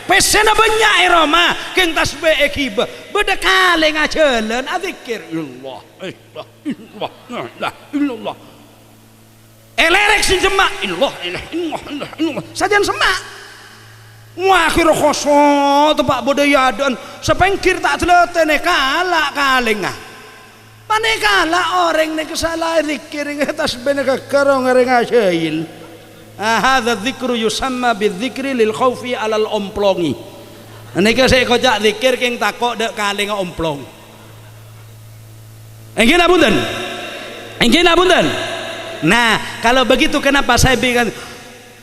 PC na banyak Roma keng tasbih ekiba beda kali ngajalan adzikir illallah illallah elerek sin semak illallah sajian semak akhir khoso tepak budaya dan sepengkir tak teletene kalak kalengah pane kalak orang ne kesalah zikir tasbih ne kekarong ngareng ajail. Hadza dzikru yusamma bidzikri lil khaufi alal omplongi. Nika saya kocak zikir keng takok dek kaleng omplong. Engkin apunten. Nah, kalau begitu kenapa saya bilang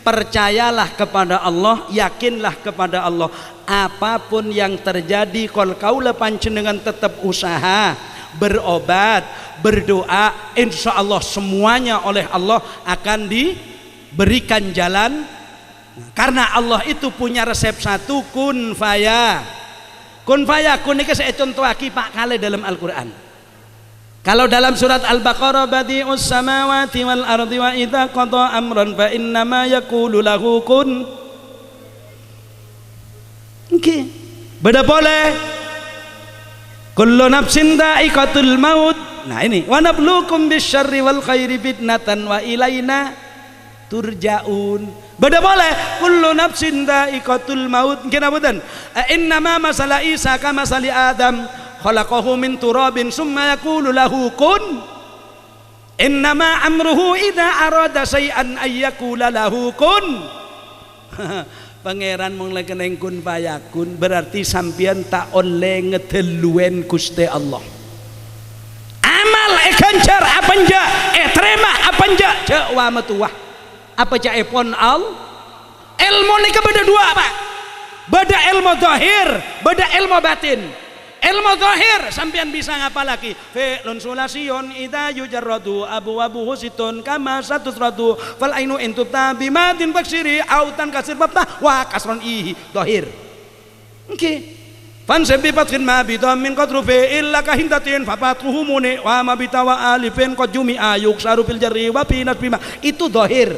percayalah kepada Allah, yakinlah kepada Allah. Apapun yang terjadi kol kaula panjenengan tetap usaha, berobat, berdoa, insya Allah semuanya oleh Allah akan diberikan jalan. Karena Allah itu punya resep satu, kun faya. Kun faya kun ini saya contoh Pak kali dalam Al-Quran. Kalau dalam surat Al-Baqarah badi'us samawati wal ardi wa idza qada amran fa innama yaqulu lahu kun. Oke. Beda boleh. Kullu nafsin dha'iqatul maut. Nah ini wa nabluukum bisyarri wal khairi fitnatan wa ilaina turja'un. Beda boleh. Kullu nafsin dha'iqatul maut. Kenapa dan? Innama masala Isa kama masali Adam. Khalaqahu min turabin summa yaqulu lahu kun. Innama amruhu idza arada syai'an ay yaqula lahu kun. Pangeran mung keneng kun fayakun berarti sampean tak oleh ngedeluen Gusti Allah. Amal kancar apa nja terima apa nja jawa metuah. Apa ja epon al? Ilmu ni beda dua apa? Beda ilmu zahir, beda ilmu batin. Ilmu zahir sampean bisa ngapa lagi fi'lun sulasion idza yujarradu abu husitun kama satusradu fal ainu intubta bimadin baksiri autan kasir babtah wa kasron ihi zahir. Oke. Fan sabi fatkin ma bi min qadru fi illa kahindatin fa fatruhu muni wa ma bi tawa alifin qad jumi ayuk sarufil jarri wa pinat bima itu zahir.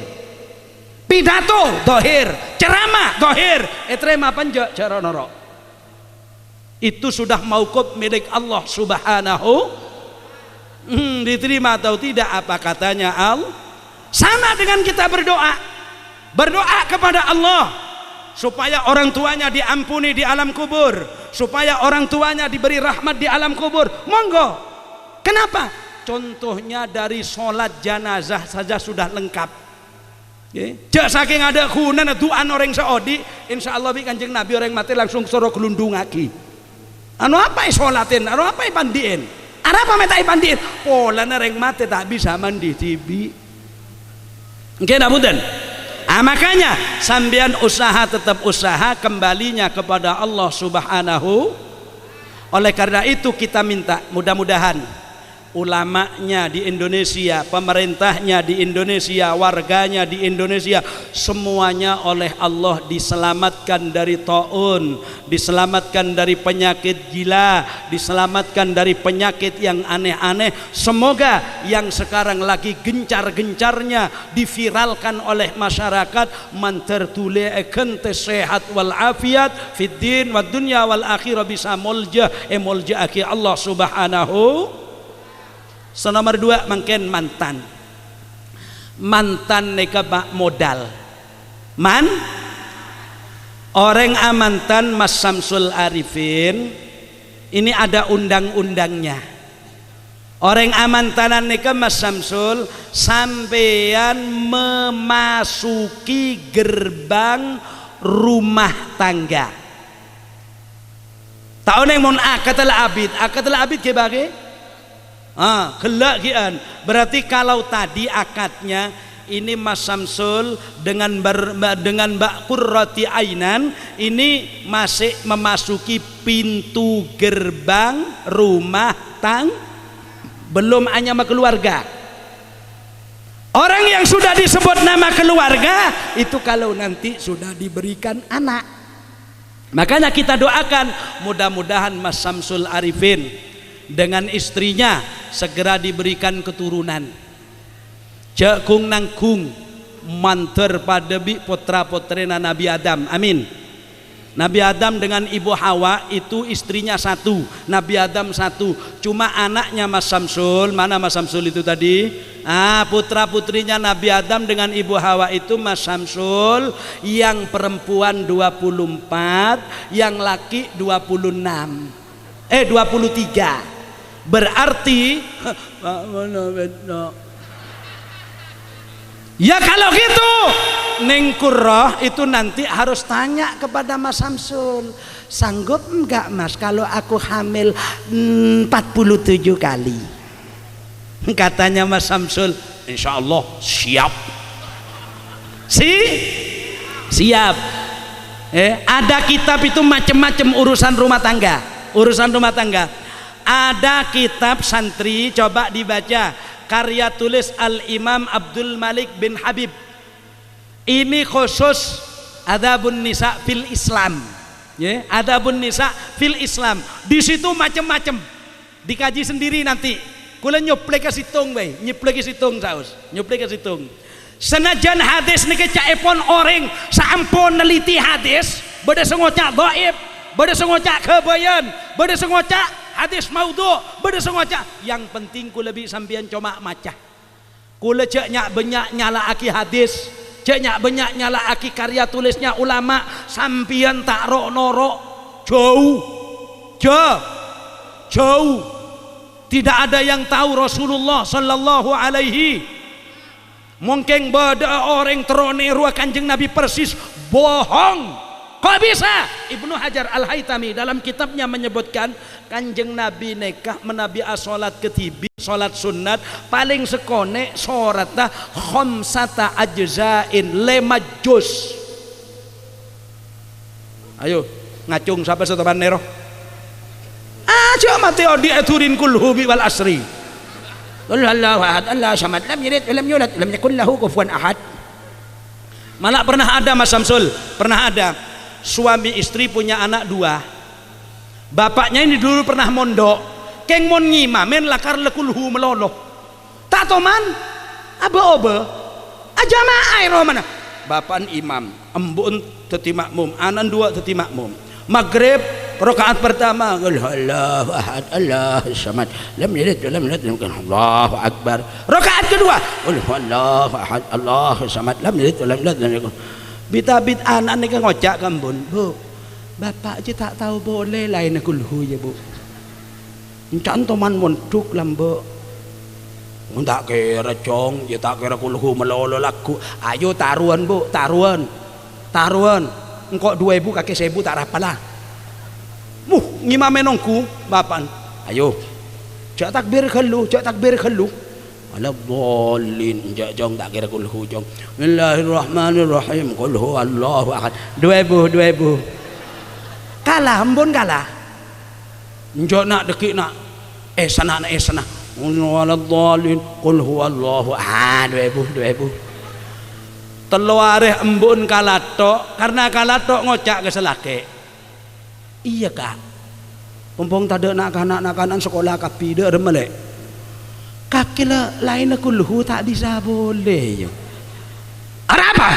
Pidato zahir, ceramah zahir, etrema panja cara noro. Itu sudah mauquf milik Allah subhanahu. Diterima atau tidak apa katanya sama dengan kita berdoa kepada Allah supaya orang tuanya diampuni di alam kubur, supaya orang tuanya diberi rahmat di alam kubur, monggo. Kenapa? Contohnya dari sholat jenazah saja sudah lengkap. Jak saking ada kunan duan orang Saudi, insya Allah bi kanjeng Nabi orang mati langsung soro gelundung lagi. Anu apa sholatin, anu apa pandiin, apa meta pandiin, pola nereng mati tak bisa mandi tibi. Oke, namudan. Makanya sambian usaha tetap usaha, kembalinya kepada Allah subhanahu. Oleh karena itu kita minta mudah-mudahan ulamanya di Indonesia, pemerintahnya di Indonesia, warganya di Indonesia, semuanya oleh Allah diselamatkan dari taun, diselamatkan dari penyakit gila, diselamatkan dari penyakit yang aneh-aneh. Semoga yang sekarang lagi gencar-gencarnya diviralkan oleh masyarakat, mantertule'eken sehat wal afiat fid din wad dunya wal akhirah bisa mulja aki Allah subhanahu. Nomor 2 mungkin mantan neka pak modal orang amantan Mas Samsul Arifin ini ada undang-undangnya. Orang amantanan neka Mas Samsul sampean memasuki gerbang rumah tangga Tahu neng mon akatul abid ke bagi? Gelak kian. Berarti kalau tadi akadnya ini Mas Samsul dengan Mbak Qurrati Ainan ini masih memasuki pintu gerbang rumah belum hanya sama keluarga. Orang yang sudah disebut nama keluarga itu kalau nanti sudah diberikan anak. Makanya kita doakan mudah-mudahan Mas Samsul Arifin dengan istrinya segera diberikan keturunan. Jakung nangkung manter pada bi putra putrina Nabi Adam, amin. Nabi Adam dengan Ibu Hawa itu istrinya satu, Nabi Adam satu, cuma anaknya Mas Samsul, mana Mas Samsul itu tadi? Putra putrinya Nabi Adam dengan Ibu Hawa itu Mas Samsul, yang perempuan 24, yang laki 23. Berarti ya kalau gitu Neng Qurrah itu nanti harus tanya kepada Mas Samsul, sanggup enggak Mas kalau aku hamil 47 kali? Katanya Mas Samsul, insya Allah siap. Siap. Ada kitab itu macam-macam urusan rumah tangga. Ada kitab santri, coba dibaca. Karya tulis Al-Imam Abdul Malik bin Habib. Ini khusus Adabun Nisa fil Islam. Adabun Nisa fil Islam. Di situ macam-macam. Dikaji sendiri nanti. Kula nyoplek ke situng bae, nyoplek ke situng saus. Nyoplek ke situng. Senajan hadis niki caepon orang sampun neliti hadis, bade sengocak dhaif, bade sengocak kebayan, bade sengocak hadis maudhu, bade sengocak. Yang penting kula lebih sampean cuma maca. Kula cek nyak banyak nyala aki hadis, cek nyak banyak nyala aki karya tulisnya ulama, sampean tak norok jauh. Tidak ada yang tahu Rasulullah sallallahu alaihi. Mungkin bada orang teroniru Kanjeng Nabi persis, bohong. Kok bisa? Ibnu Hajar Al-Haytami dalam kitabnya menyebutkan Kanjeng Nabi nekah menabi asolat ketibi, solat sunat paling sekone soratna khamsata ajzain 5 juz. Ayo ngacung siapa seteman nero? Aja mati odi aturin kulhu bi wal asri. Qul huwallahu ahad, Allahu samad, lam yalid wa lam yulad, lam yakul lahu kufuwan ahad. Malah pernah ada Mas Samsul, pernah ada suami istri punya anak 2. Bapaknya ini dulu pernah mondok, keng mon ngimamen lakar lekulhu meloloh. Tak toman, aba-oba, aja ma'ai romana. Bapak imam, embun teti makmum, anan 2 teti makmum. Maghrib rakaat pertama, Allahu ahad, Allahu samad, lam yalid wa lam yulad, Allahu akbar. Rakaat kedua, Allahu ahad, Allahu samad, lam yalid wa lam yulad. Bitabit anak ni kan ngocak kambun, Bu. Bapak je tak tahu boleh lain kulhu ya, Bu. Cantoman monduk lambo. Tak kira cong, je tak kira kulhu melolo laku. Ayo taruhan, Bu, taruhan. Engkau 2.000 kakek 1.000 tak rapalah. Ngimame nongku bapan. Ayo. Cak takbir khelu. Ala dhalin jong tak kira kulhu jong. Bismillahirrahmanirrahim. Qul huwallahu ahad. 2.000. Kalah embun kalah. Njok nak dekik nak sana. Wala dhalin. Qul huwallahu ahad. 2.000. Teluareh embun kalatok, karena kalatok ngocak ke selake. Iya kak. Pompong tada nak kanan sekolah kapi dah remelek. Kaki lain kulhu tak bisa boleh. Apa?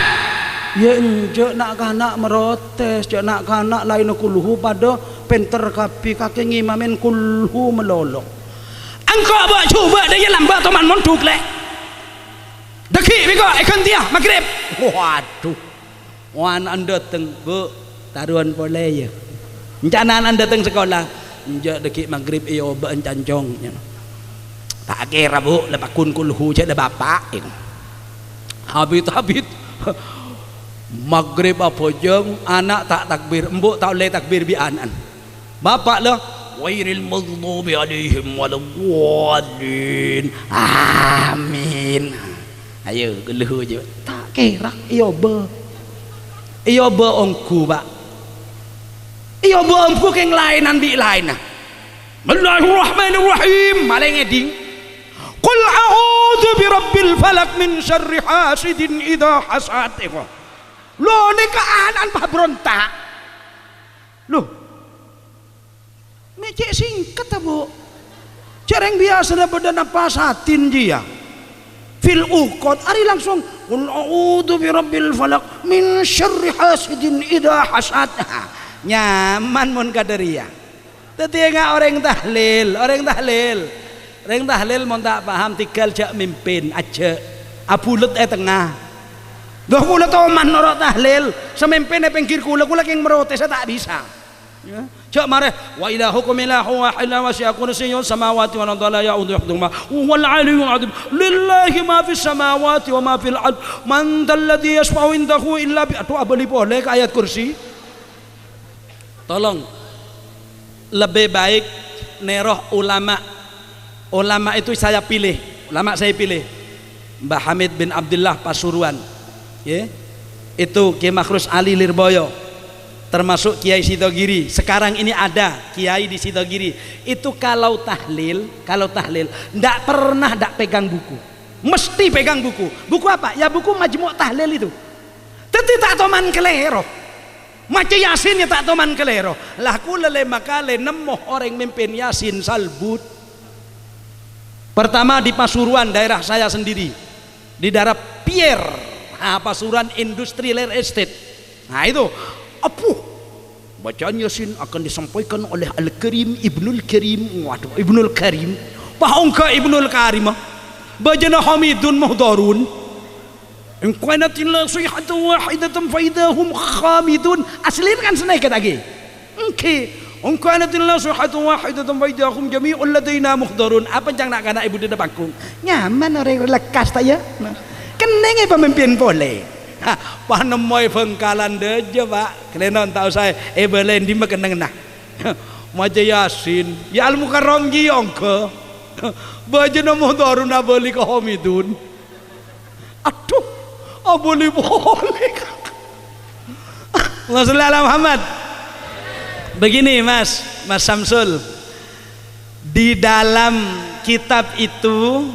Ya enjak nak kanak merotes, jak nak kanak lain kulhu pada penter kapi kaki ngimamen kulhu melolong. Engkau buat cuba dia lambat teman montuk leh. Dekik bego ikan dia maghrib. Waduh. Wan anda teng Bu taruhan boleh ya. Encanan anda teng sekolah. Enjak dekik maghrib iyo ba encancong. Tak kira Bu lepas kun kulhu je ada bapak. Habis maghrib apa jeng anak tak takbir, embuk tak boleh takbir bi anan. bapak lah wairil maghdubi alaihim waladdallin amin. Ayo geluh je tak kira iya be ongku pak iya be ongku keng lainan bi lain nah. Bismillahirrahmanirrahim malah ngeding qul a'udzu birabbil falaq min syarri hasidin idza hasad. Lo nek aanan bah berontak lo mecek singkat bu cereng biasa pada napasatin dia fil uqad ari langsung qul a'udzu birabbil falaq min syarri hasidin idza hasad. Nyaman mun kaderia tetiga orang tahlil mon tak paham tinggal jak mimpin aja apulet tengah dah kula toman norok tahlil semimpin pinggir kula yang merotes tak bisa ya jak mareh wa ilahukum ilahu wahidun wa syi'a kursiyyus samawati wal ardi la ya'uduhu hifdhuhuma wal 'aliyyul 'azim lillahi ma fis samawati wa ma fil ard man dalladzi yashfa'u indahu illa bi atu abali boleh ke ayat kursi. Tolong lebih baik neroh ulama itu saya pilih Mbah Hamid bin Abdullah Pasuruan ya itu Kiai Makhrus Ali Lirboyo termasuk Kiai Sidogiri sekarang ini ada Kiai di Sidogiri itu kalau tahlil ndak pernah ndak pegang buku mesti pegang buku apa ya buku Majmu' Tahlil itu teti tak toman kelero maca Yasin ya tak toman kelero lah kula le makale nemu orang mimpin Yasin salbut. Pertama di Pasuruan daerah saya sendiri di daerah Pier Pasuruan Industri Real Estate. Nah itu bacaan Yasin akan disampaikan oleh Al-Karim Ibnul Karim. Waduh Ibnul Karim pahongka Ibnul Karim bajana Hamidun Muhdarun in qanatil sayhatu wahidatan faidahum khamidun aslin kan senaik lagi oke in qanatil sayhatu wahidatan faidahum jami'ul ladaina muhdarun apa jang nak kana ibu di depanku nyaman orang lekas ta ya kenenge pemimpin boleh panemoy bengkalan deje pak kelenon tahu saya belen di makeneng nah maca Yasin ya al mukarram ji ongko bajana muhdarun abali ka hamidun aduh boleh Rasulullah Muhammad begini Mas Samsul di dalam kitab itu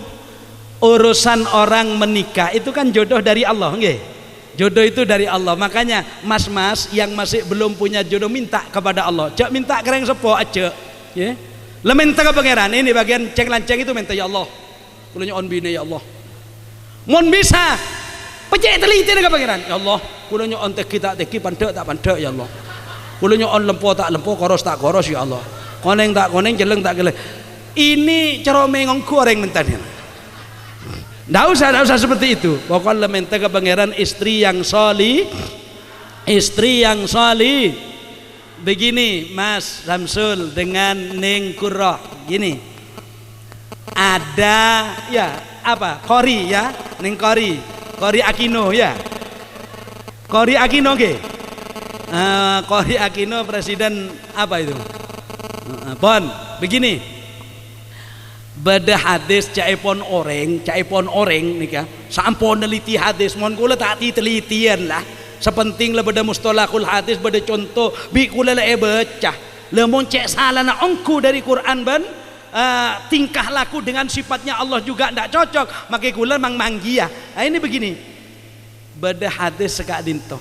urusan orang menikah itu kan jodoh dari Allah nggih jodoh itu dari Allah makanya mas-mas yang masih belum punya jodoh minta kepada Allah jak minta kereng sepo aja ya le minta ke pangeran ini bagian cek lanceng itu minta ya Allah kulanya on bine ya Allah mon bisa pecek teliti dengan pangeran ya Allah kulanya on teki tak teki pandek tak pandek ya Allah kulanya on lempo tak lempo koros tak koros ya Allah koneng tak koneng jeleng tak jeleng ini ceromengongku orang mentanya nggak usah seperti itu pokoknya minta ke pangeran istri yang solih begini Mas Samsul dengan Ning Kurroh gini ada ya apa Kori ya Ning Kori Aquino ya Kori Aquino ke Kori Aquino presiden apa itu Bon begini beda hadis caipon orang nih kan sampun neliti hadis mon kula tak telitian lah sepenting lah beda mustalahul hadis beda contoh bi kula lah baca lemon cek salah na ongku dari Quran ban tingkah laku dengan sifatnya Allah juga tidak cocok maka kula manggia nah ini begini beda hadis sekak dinto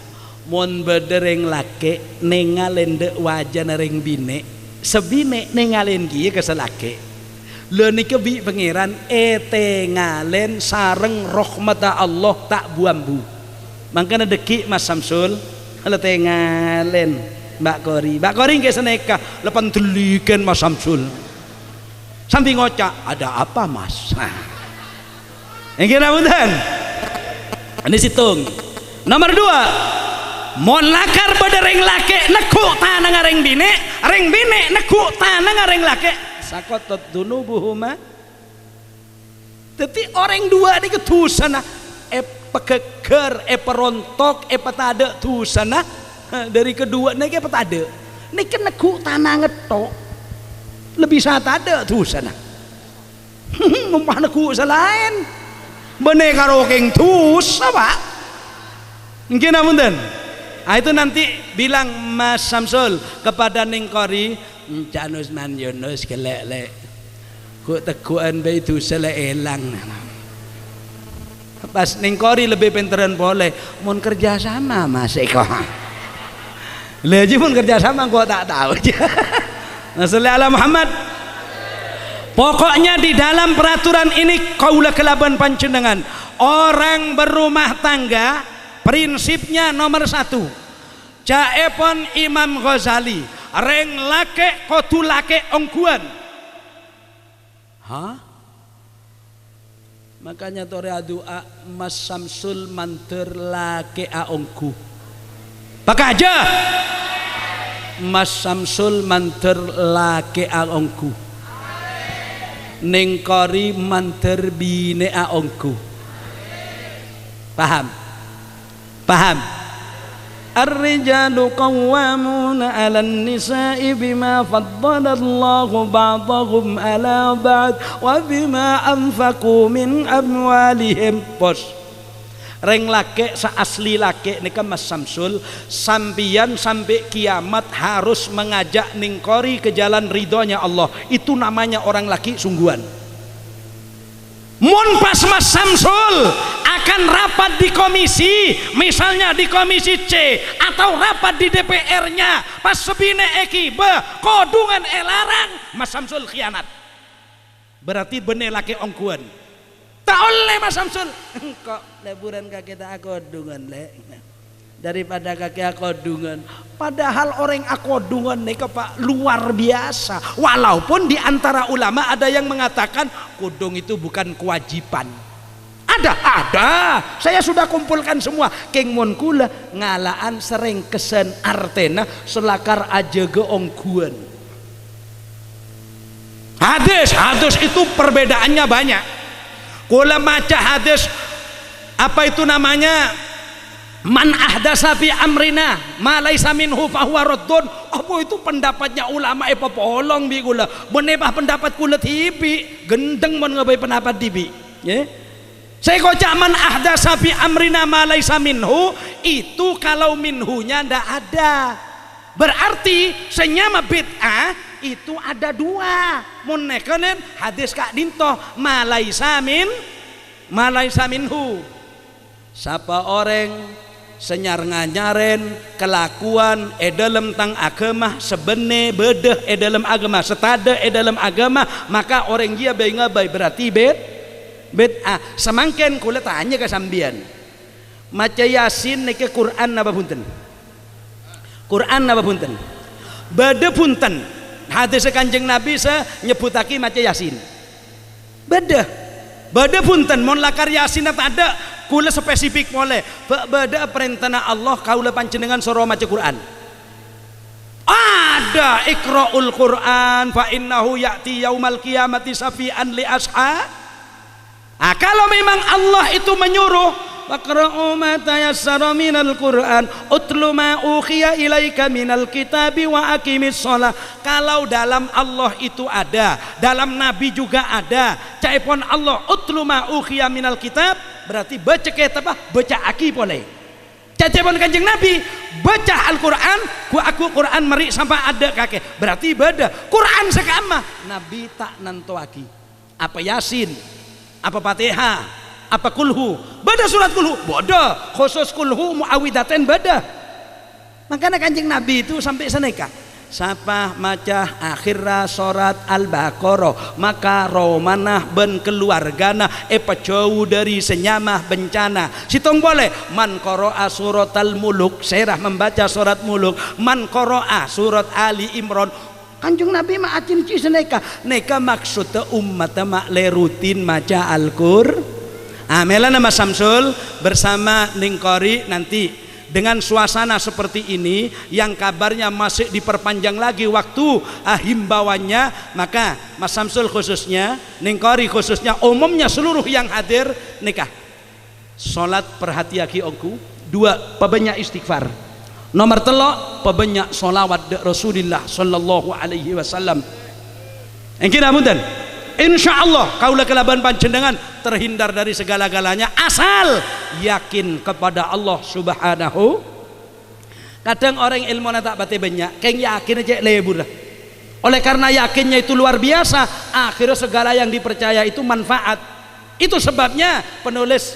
mon beda reng lake nengalen de wajah reng bine sebine nengalen gie keselake leni kebi pangeran tengalen sareng rahmat Allah tak buambu makanya deki Mas Samsul le tengalen Mbak Kori nggih seneka lepan teliken Mas Samsul sambil ngocak ada apa Mas yang kira punten ini situng nomor 2 mon lakar pada reng lake nekuk tanang reng bine nekuk tanang reng lake sakotot dunubuhuma tapi orang dua ini ketusana pekeker perontok petade tusana dari kedua ini petade niki negu tanah ngetok lebih saat ada tuh sana numpah negu selain bener karo keng tus apa mungkin amunten. Nah, itu nanti bilang Mas Samsul kepada Ningkori Janus man Yunus kelek-lek ku teguan be itu sele elang. Pas Ningkori lebih pinteran boleh mun kerja sama Mas Eko. Lagi pun kerja sama gua tak tahu aja. Nasallallahu ala Muhammad. Pokoknya di dalam peraturan ini kaula kelaban panjenengan orang berumah tangga prinsipnya nomor 1 jaepon Imam Ghazali reng lake kodu lake ongguan. Hah? Makanya torea doa Mas Samsul manter lake aongku pakai aja Mas Samsul manter lake aongku Ningkori manter bine aongku. Paham? Paham? Ar-rijalu qawwamuna 'alan nisa'i bima faddalallahu ba'dahum 'ala ba'd wa bima anfaqu min amwalihim. Bos. Reng lake seasli lake nika Mas Samsul sampian sampai kiamat harus mengajak Ningkori ke jalan ridhonya Allah. Itu namanya orang laki sungguhan. Mun pas Mas Samsul akan rapat di komisi, misalnya di komisi C atau rapat di DPR-nya, pas sebine eki be kodungan elarang, Mas Samsul khianat. Berarti bener laki ongkuan. Tak oleh Mas Samsul. Kok liburan kaki tak kodungan le. Daripada kaki akodungan, padahal orang akodungan nih Pak luar biasa. Walaupun di antara ulama ada yang mengatakan kudung itu bukan kewajiban. Ada. Saya sudah kumpulkan semua. Keng mon kula ngalaan sering kesen artena selakar aja ge ongguan. Hadis itu perbedaannya banyak. Kula maca hadis apa itu namanya? Man ahdasa fi amrina ma laisa minhu fahuwa raddun. Apa itu pendapatnya ulama polong bi kula. Benebah pendapat kula tibi, gendeng mon ngabai pendapat tibi. Ya. Saya kocak man ahdasa fi amrina ma laisa minhu, itu kalau minhunya ndak ada. Berarti senyama bid'ah itu ada dua. Mun nekenen hadis Kak Dinto ma laisa minhu. Siapa orang senyar nganyaren kelakuan dalam tang agama sebene bedeh dalam agama setada dalam agama, maka orang dia bayi ngabai berarti bid'ah. Semangken kula tanya ke sambian maca Yasin niki Quran napa punten? Quran napa punten? Bade punten. Hadis Kanjeng Nabi nyebutake maca Yasin. Bade punten mon lakar Yasin tak ada kula spesifik boleh beda perintah Allah kaula panjenengan soro maca Quran. Ada iqra'ul Quran fa innahu ya'ti yaumal qiyamati safi'an li ashab. Kalau memang Allah itu menyuruh faqra'u ma tayassara minal Qur'an utlu ma ukhiya ilaika minal kitabi wa aqimis shalah. Kalau dalam Allah itu ada, dalam Nabi juga ada. Caipon Allah utlu ma ukhiya minal kitab berarti baca kitab baca aki boleh. Caipon Kanjeng Nabi baca Al-Qur'an aku Qur'an meri sampai ada kakek berarti beda. Qur'an sekama Nabi tak nantoaki. Apa Yasin, apa Fatihah, apa kulhu, beda surat kulhu, bodoh khusus kulhu muawidaten beda. Makanya Kanjeng Nabi itu sampai seneka sapa maca akhirra surat Al-Baqarah maka romanah ben keluargana jauh dari senyamah bencana. Sitong boleh man qara'a surat Al-Muluk, serah membaca surat Muluk, man qara'a surat Ali Imran. Kanjeng Nabi mah acin cisneka neka maksudnya umat mak lerutin maca Al-Qur'an. Amelan Mas Samsul bersama Ningkori nanti dengan suasana seperti ini yang kabarnya masih diperpanjang lagi waktu himbauannya, maka Mas Samsul khususnya, Ningkori khususnya, umumnya seluruh yang hadir nikah. Salat perhatiaki aku, 2 pabanyak istighfar. Nomor telok pebanyak solawat de Rasulullah sallallahu alaihi wasallam. Engkina punten. Insyaallah kaula kelaban panjenengan terhindar dari segala-galanya asal yakin kepada Allah Subhanahu. Kadang orang ilmu tak bate banyak, keng yakin aja lebur dah. Oleh karena yakinnya itu luar biasa, akhirnya segala yang dipercaya itu manfaat. Itu sebabnya penulis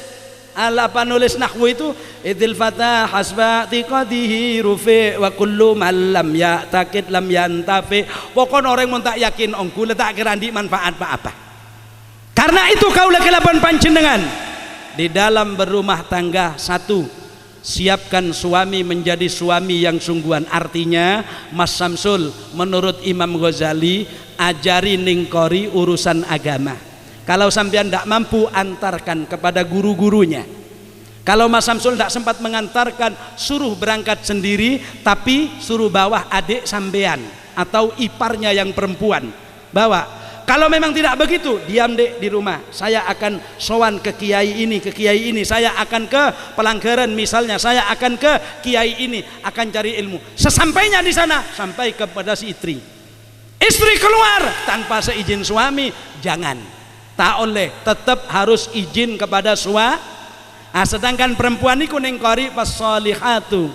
nahwu itu idil fatah hasba tiqadihi rufi wa kullu man lam ya'taqid lam yantafi. Pokoknya orang mun tak yakin ongku tak kerandi manfaat apa-apa. Karena itu kaula kelaban panjenengan di dalam berumah tangga, satu, siapkan suami menjadi suami yang sungguhan. Artinya Mas Samsul menurut Imam Ghazali ajari ningkori urusan agama. Kalau sampean tidak mampu, antarkan kepada guru-gurunya. Kalau Mas Samsul tidak sempat mengantarkan, suruh berangkat sendiri, tapi suruh bawah adik sampean atau iparnya yang perempuan bawa. Kalau memang tidak begitu, diam dek di rumah. Saya akan sowan ke kiai ini, saya akan ke Pelanggaran misalnya, saya akan ke kiai ini, akan cari ilmu. Sesampainya di sana, sampai kepada si istri. Istri keluar tanpa seizin suami, jangan. Tak oleh, tetap harus izin kepada suami. Sedangkan perempuan niku ning qari fasolihatu,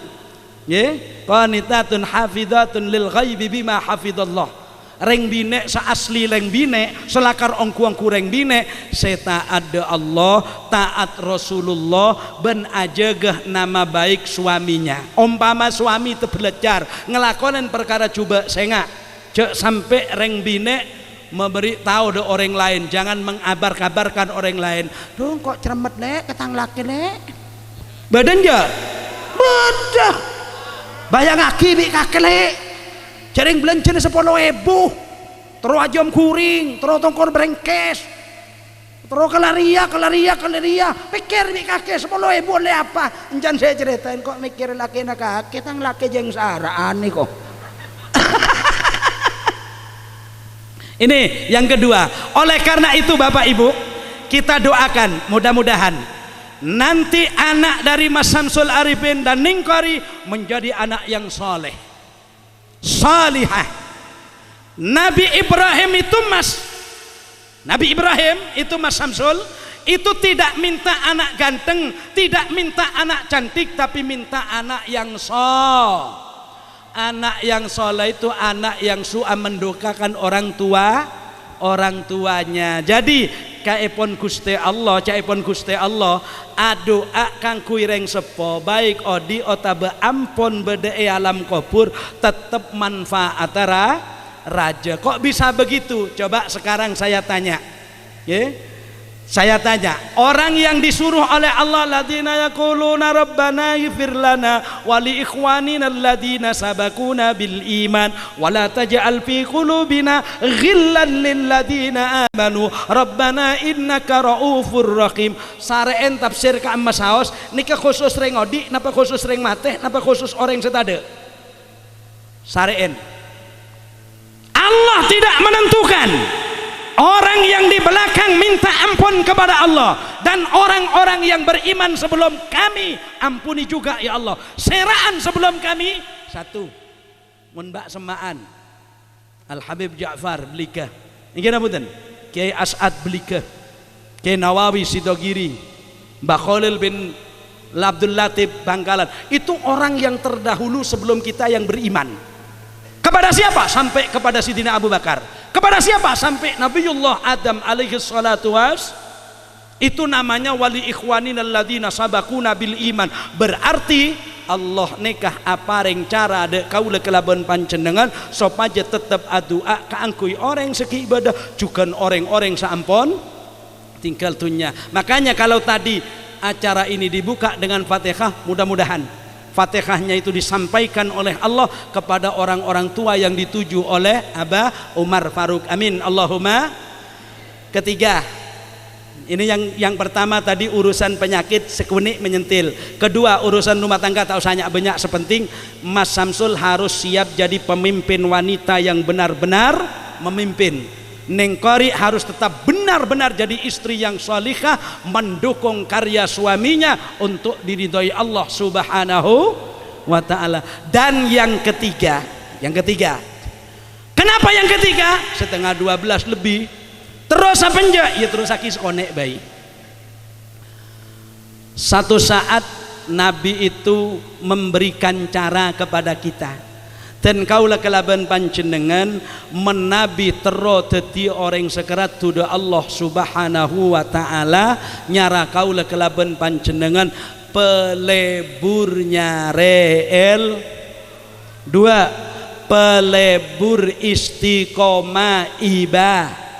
nggih, qanitatun hafizatun lil ghaibi bima hafizallah. Reng bine seasli reng bine, selakar ongku-ongku reng bine, setaat de Allah, taat Rasulullah, ben ajegeh nama baik suaminya. Umpama suami tebelejar ngelakonin perkara coba sengak, cek sampai reng bine memberi tahu de orang lain, jangan mengabar-kabarkan orang lain. Duh kok ceremet lek ketang laki lek. Badan ya? Bedah. Bayang aki bi kaki lek. Jaring belanjaan 10.000. Terus ajam kuring, terus tongkor brengkes. Terus kelaria. Pikir bi kaki 10.000 oleh apa? Enjan saya ceritain kok mikir laki nak kaki tang laki jeng saraan nih kok. Ini yang kedua. Oleh karena itu Bapak Ibu, kita doakan mudah-mudahan nanti anak dari Mas Samsul Arifin dan Ningkori menjadi anak yang soleh, salihah. Nabi Ibrahim itu Mas Samsul itu tidak minta anak ganteng, tidak minta anak cantik, tapi minta anak yang soleh. Anak yang soleh itu anak yang suka mendoakan orang tuanya. Jadi kaipun Gusti Allah, doa kang kuireng sepo baik odi otabe ampun bede alam kubur tetap manfaat raja. Kok bisa begitu? Coba sekarang saya tanya, saya tanya, orang yang disuruh oleh Allah, ladina yaquluna rabbana ighfir lana wa li ikhwanina alladina sabaquna bil iman wa la taj'al fi qulubina ghillan lil ladina amanu rabbana innaka raufur rahim. Sareen tafsir ka Mas Haos nika khusus reng odi napa khusus reng mateh napa khusus orang setade? Sareen. Allah tidak menentukan. Orang yang di belakang minta ampun kepada Allah dan orang-orang yang beriman sebelum kami ampuni juga ya Allah. Seraan sebelum kami satu. Mun bak semaan Al Habib Ja'far belika. Ingin apunten. Kiai As'ad belika. Kiai Nawawi Sidogiri. Mbah Khalil bin Abdul Latif Bangkalan. Itu orang yang terdahulu sebelum kita yang beriman. Kepada siapa? Sampai kepada Sidina Abu Bakar. Kepada siapa? Sampai Nabiullah Adam alaihi salatu was. Itu namanya wali ikhwanin alladzina sabaquna bil iman. Berarti Allah nikah apareng cara de kaula kelaban panjenengan sopaja tetap adua kaangkui orang segi ibadah juga orang-orang saampun tinggal dunya. Makanya kalau tadi acara ini dibuka dengan Fatihah, mudah-mudahan Fatihahnya itu disampaikan oleh Allah kepada orang-orang tua yang dituju oleh Abah Umar Faruk. Amin. Allahumma. Ketiga, ini yang pertama tadi urusan penyakit sekunik menyentil. Kedua urusan rumah tangga tak usah banyak sepenting. Mas Samsul harus siap jadi pemimpin wanita yang benar-benar memimpin. Ningkori harus tetap benar-benar jadi istri yang salihah, mendukung karya suaminya untuk diridhoi Allah Subhanahu wa ta'ala. Dan yang ketiga, kenapa yang ketiga? 11:30 lebih terus apa enggak? Ya terus aki sekonek bayi. Satu saat Nabi itu memberikan cara kepada kita, dan kaulah kelaban panjenengan menabi tero dadi orang sekerat tuda Allah subhanahu wa ta'ala nyara kaulah kelaban panjenengan peleburnya reel dua, pelebur istiqomah ibah.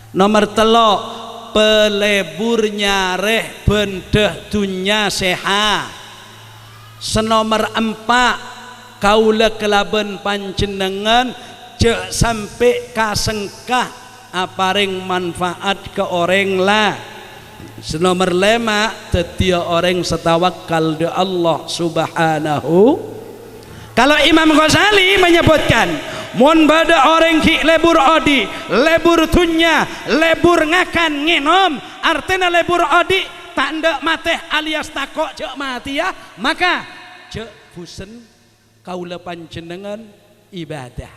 Nomor telo, pelebur nyareh bendah dunya sehat. Senomor 4, kaula kelaben panjenengan jek sampai kasengkah aparing manfaat ke orang lah. Senomor 5, tetia orang setawakal de Allah subhanahu. Kalau Imam Ghazali menyebutkan mun bada orang ki lebur odi, lebur tunya, lebur ngakan nginom, artinya lebur odi tanda mateh alias takok cek mati ya, maka cek fusen kaula panjenengan ibadah.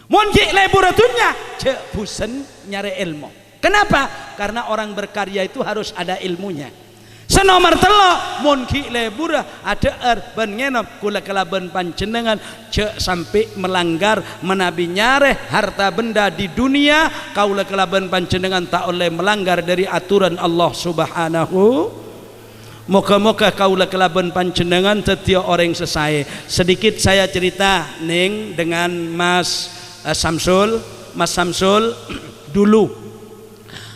Mun ki lebur tunya cek fusen nyari ilmu. Kenapa? Karena orang berkarya itu harus ada ilmunya. Senomor telo mun ki lebur ada ban ngenom kula kelaban panjenengan cek sampai melanggar menabi nyareh harta benda di dunia, kaula kelaban panjenengan tak oleh melanggar dari aturan Allah subhanahu. Moga-moga kaula kelaban panjenengan tetia orang sesai. Sedikit saya cerita ning dengan Mas Samsul. Mas Samsul dulu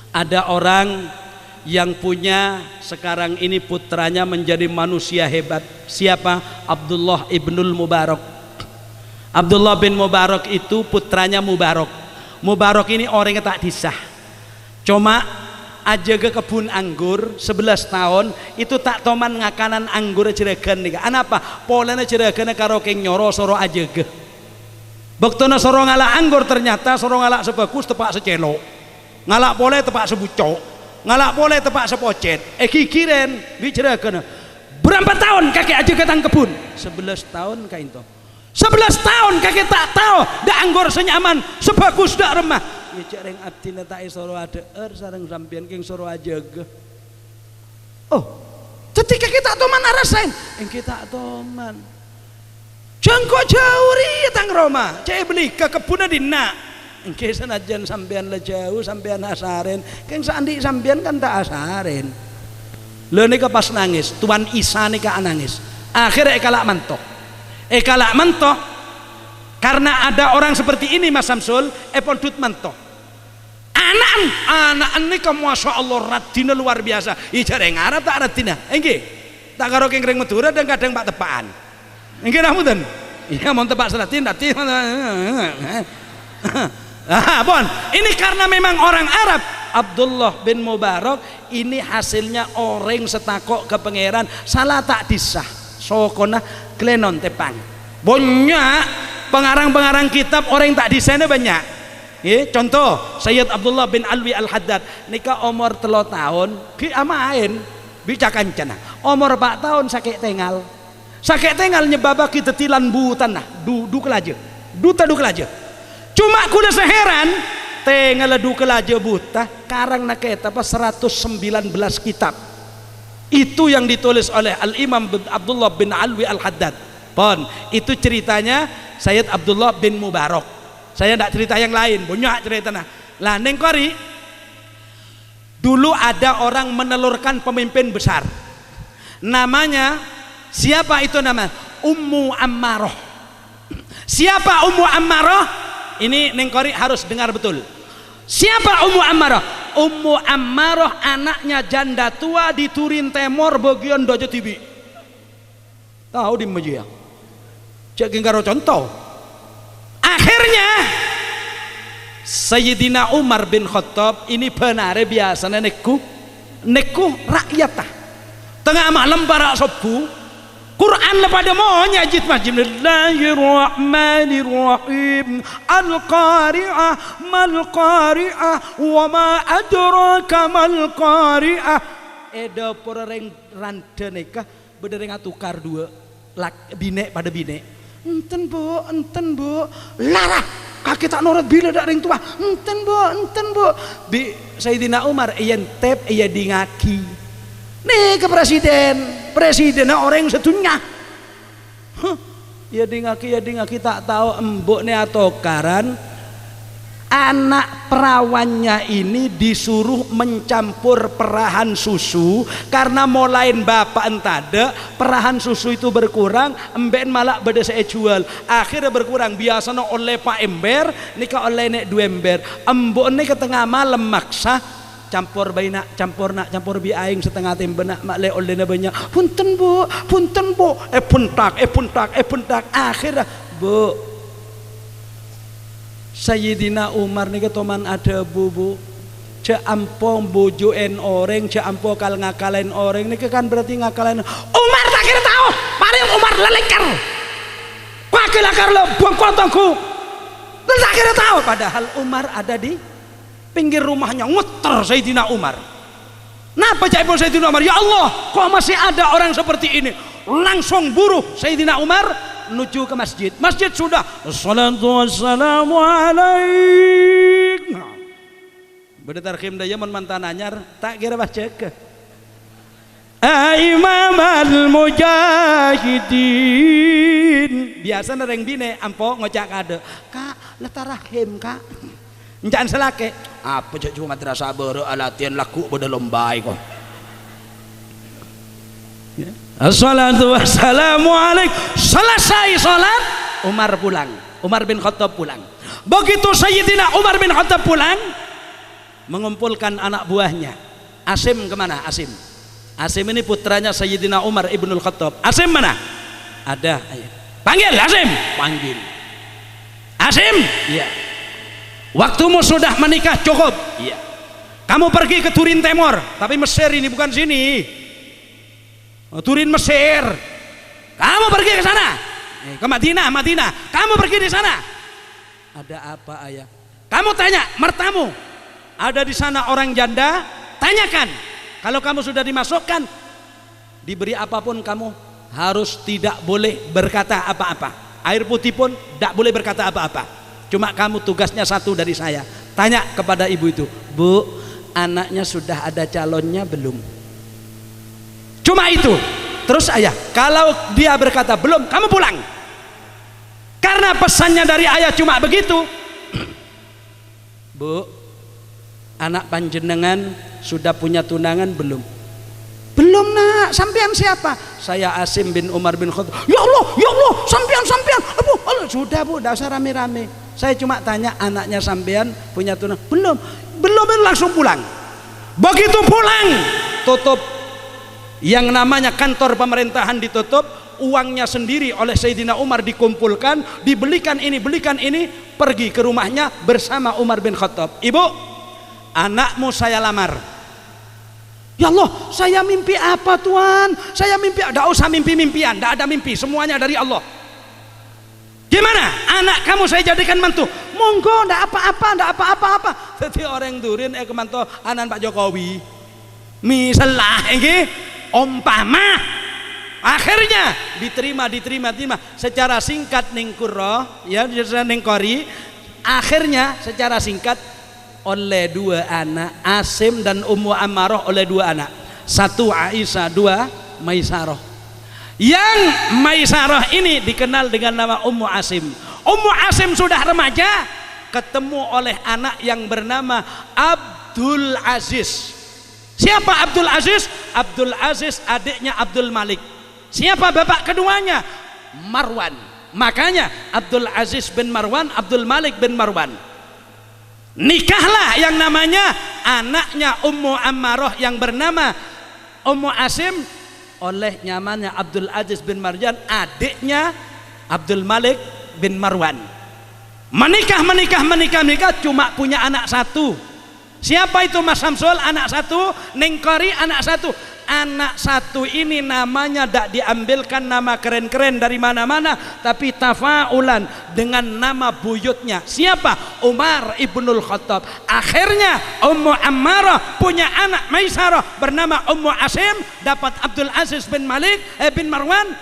ada orang yang punya sekarang ini putranya menjadi manusia hebat. Siapa? Abdullah ibnul Mubarak. Abdullah bin Mubarak itu putranya Mubarak. Mubarak ini orangnya tak disah, cuma aja ke kebun anggur 11 tahun itu tak toman ngakanan anggur jeragan nih. Anapa? Polanya jeragan karo keng nyoro soro aja ke. Bektona soro ngalak anggur ternyata soro ngalak sebagus tepak secelo, ngalak pole tepak sebucok, ngalak boleh tepak sepocet kikiren bicara kena berapa tahun kakek aja ketang kebun 11 tahun kain to 11 tahun kakek tak tahu dak anggur senyaman sebagus dak remah ya cereng abdi letak soro ada sareng sampean king soro aja ge. Oh ketika kita toman arasain kita toman jangko jauri tang Roma cai beli ke kebunnya dina. Engke senajan sampean le jauh sampean asaren, keng sandi sampean kan tak asaren. Lho nika pas nangis, Tuan Isa nika nangis. Akhirnya kalak mentok. Kalak mentok karena ada orang seperti ini Mas Samsul, pondut mentok. Anak nika masyaallah radina luar biasa. Ijare ngarep tak radina. Nggih. Tak karo keng ring Madura dan kadang pak tepaan. Nggih namunten. Iya mon tepak seratin dadi. Bon, ini karena memang orang Arab. Abdullah bin Mubarak ini hasilnya orang setakok ke pangeran salah tak disah sokona klenon tepang banyak pengarang-pengarang kitab orang tak disahnya banyak ya, contoh Sayyid Abdullah bin Alwi Al-Haddad nika umur 3 tahun ki amain bicakan cana umur 4 tahun sakit tengal nyebabak kita tilan butan nah du kelaje cuma kuda seheran tengal du kelaje buta karang naketa apa 119 kitab itu yang ditulis oleh Al-Imam Abdullah bin Alwi Al-Haddad. Pon itu ceritanya Sayyid Abdullah bin Mubarak. Saya tidak cerita yang lain banyak cerita nah lah neng kori dulu ada orang menelurkan pemimpin besar namanya siapa itu nama Ummu Ammarah. Siapa Ummu Ammarah? Ini Neng Kori harus dengar betul. Siapa Ummu Ammarah? Ummu Ammarah anaknya janda tua di Turin Timur bagian Dojo Tibi. Tahu di Mejiang. Cek karo contoh. Akhirnya Sayyidina Umar bin Khattab ini benar biasanya neku rakyat tah. Tengah malam para sobu Quran pada mau nyajit majid Bismillahirrahmanirrahim Al-Qari'ah Mal-Qari'ah Wa ma adraka Mal-Qari'ah Eda poreng randa nikah bedereng atukar dua bine pada bine. Enten bu, larah kaki tak nurut bila dak ring tua. Enten bu. Bi Sayyidina Umar iyan tep iya di ngaki. Nih ke presiden orang setunya. Ya di ngaki tak tahu embuk nih atau karan. Anak perawannya ini disuruh mencampur perahan susu karena molain bapak entade perahan susu itu berkurang emben malah beda saya jual akhirnya berkurang biasanya oleh pak ember nikah oleh nek dua ember embok nih ke tengah malam maksa campur campur bi aing setengah tembenak mak le oleh banyak punten bu puntak akhirnya bu Sayyidina Umar nih ketoman ada bu cek ampong bojoen orang cek ampong kal ngakalain orang nih kan berarti ngakalain Umar tak kira tahu paling Umar lelekar wakil akar lo buang kotongku tak kira tahu padahal Umar ada di pinggir rumahnya nguter Sayyidina Umar. Napa cak Sayyidina Umar ya Allah kok masih ada orang seperti ini langsung buruh Sayyidina Umar menuju ke masjid sudah assalatu wassalamu alaik bedetar khim daya mantan anyar tak kira baca ke imam al-mujahidin biasa nereng bine ampo ngocak kade kak letarahim kak jangan selake apa cuma madrasah baru latihan laku pada lombai kok. Assalatu wassalamu alaik selesai sholat Umar pulang Umar bin Khattab pulang begitu Sayyidina Umar bin Khattab pulang mengumpulkan anak buahnya Asim kemana Asim ini putranya Sayyidina Umar ibnul Khattab Asim mana ada ayo. Panggil Asim iya waktumu sudah menikah cukup iya kamu pergi ke Turin Timur tapi Mesir ini bukan sini Turin Mesir kamu pergi ke sana ke Madinah kamu pergi di sana ada apa ayah kamu tanya mertamu ada di sana orang janda tanyakan kalau kamu sudah dimasukkan diberi apapun kamu harus tidak boleh berkata apa-apa air putih pun tidak boleh berkata apa-apa cuma kamu tugasnya satu dari saya tanya kepada ibu itu bu anaknya sudah ada calonnya belum cuma itu terus ayah kalau dia berkata belum kamu pulang karena pesannya dari ayah cuma begitu bu anak panjenengan sudah punya tunangan belum nak sampean siapa saya Asim bin Umar bin Khattab ya Allah sampean abu sudah bu dah usah rame-rame saya cuma tanya anaknya sampean punya tunangan belum langsung pulang begitu pulang tutup yang namanya kantor pemerintahan ditutup uangnya sendiri oleh Sayyidina Umar dikumpulkan dibelikan ini pergi ke rumahnya bersama Umar bin Khattab ibu anakmu saya lamar ya Allah saya mimpi apa Tuhan saya mimpi tidak usah mimpian tidak ada mimpi semuanya dari Allah gimana anak kamu saya jadikan mantu monggo tidak apa-apa jadi orang Turin kemanto anak Pak Jokowi misalnya ini umpama akhirnya diterima secara singkat ningkuro ya ningkori akhirnya secara singkat oleh dua anak Asim dan Ummu Ammarah oleh dua anak satu Aisyah dua Maisarah yang Maisarah ini dikenal dengan nama Ummu Asim sudah remaja ketemu oleh anak yang bernama Abdul Aziz. Siapa Abdul Aziz? Abdul Aziz adiknya Abdul Malik. Siapa bapak keduanya? Marwan. Makanya Abdul Aziz bin Marwan, Abdul Malik bin Marwan. Nikahlah yang namanya anaknya Ummu Ammarah yang bernama Ummu Asim oleh nyamannya Abdul Aziz bin Marwan, adiknya Abdul Malik bin Marwan. Menikah cuma punya anak satu. Siapa itu Mas Samsul? Anak satu. Nengkori anak satu. Anak satu ini namanya tidak diambilkan nama keren-keren dari mana-mana, tapi tafaulan dengan nama buyutnya. Siapa? Umar ibnul Khattab. Akhirnya Ummu Ammarah punya anak Maisarah bernama Ummu Asim, dapat Abdul Aziz bin Malik bin Marwan.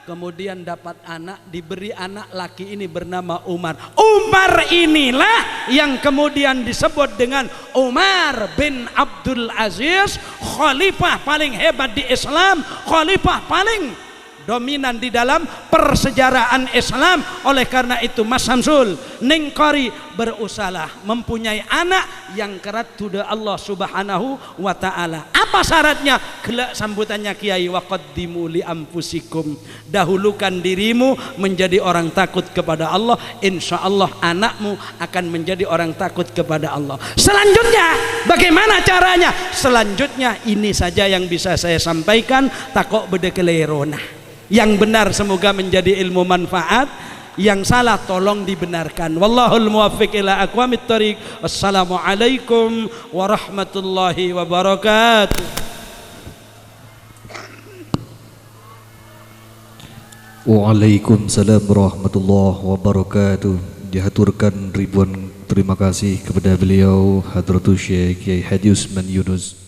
kemudian dapat anak, diberi anak laki ini bernama Umar. Umar inilah yang kemudian disebut dengan Umar bin Abdul Aziz, khalifah paling hebat di Islam, khalifah paling dominan di dalam persejarahan Islam. Oleh karena itu Mas Samsul Ningkori berusaha mempunyai anak yang kerat tuda Allah Subhanahu wa ta'ala. Apa syaratnya? Gelak sambutannya Kiai, wa qaddimu li anfusikum, dahulukan dirimu menjadi orang takut kepada Allah, insya Allah anakmu akan menjadi orang takut kepada Allah. Selanjutnya bagaimana caranya? Selanjutnya ini saja yang bisa saya sampaikan. Takok bedekelerona. Yang benar semoga menjadi ilmu manfaat, yang salah tolong dibenarkan. Wallahul muwaffiq ila aqwamit thoriq. Wassalamualaikum warahmatullahi wabarakatuh.
Waalaikumsalam warahmatullahi wabarakatuh. Dihaturkan ribuan terima kasih kepada beliau Hadratus Syekh Kiai Haji Usman Yunus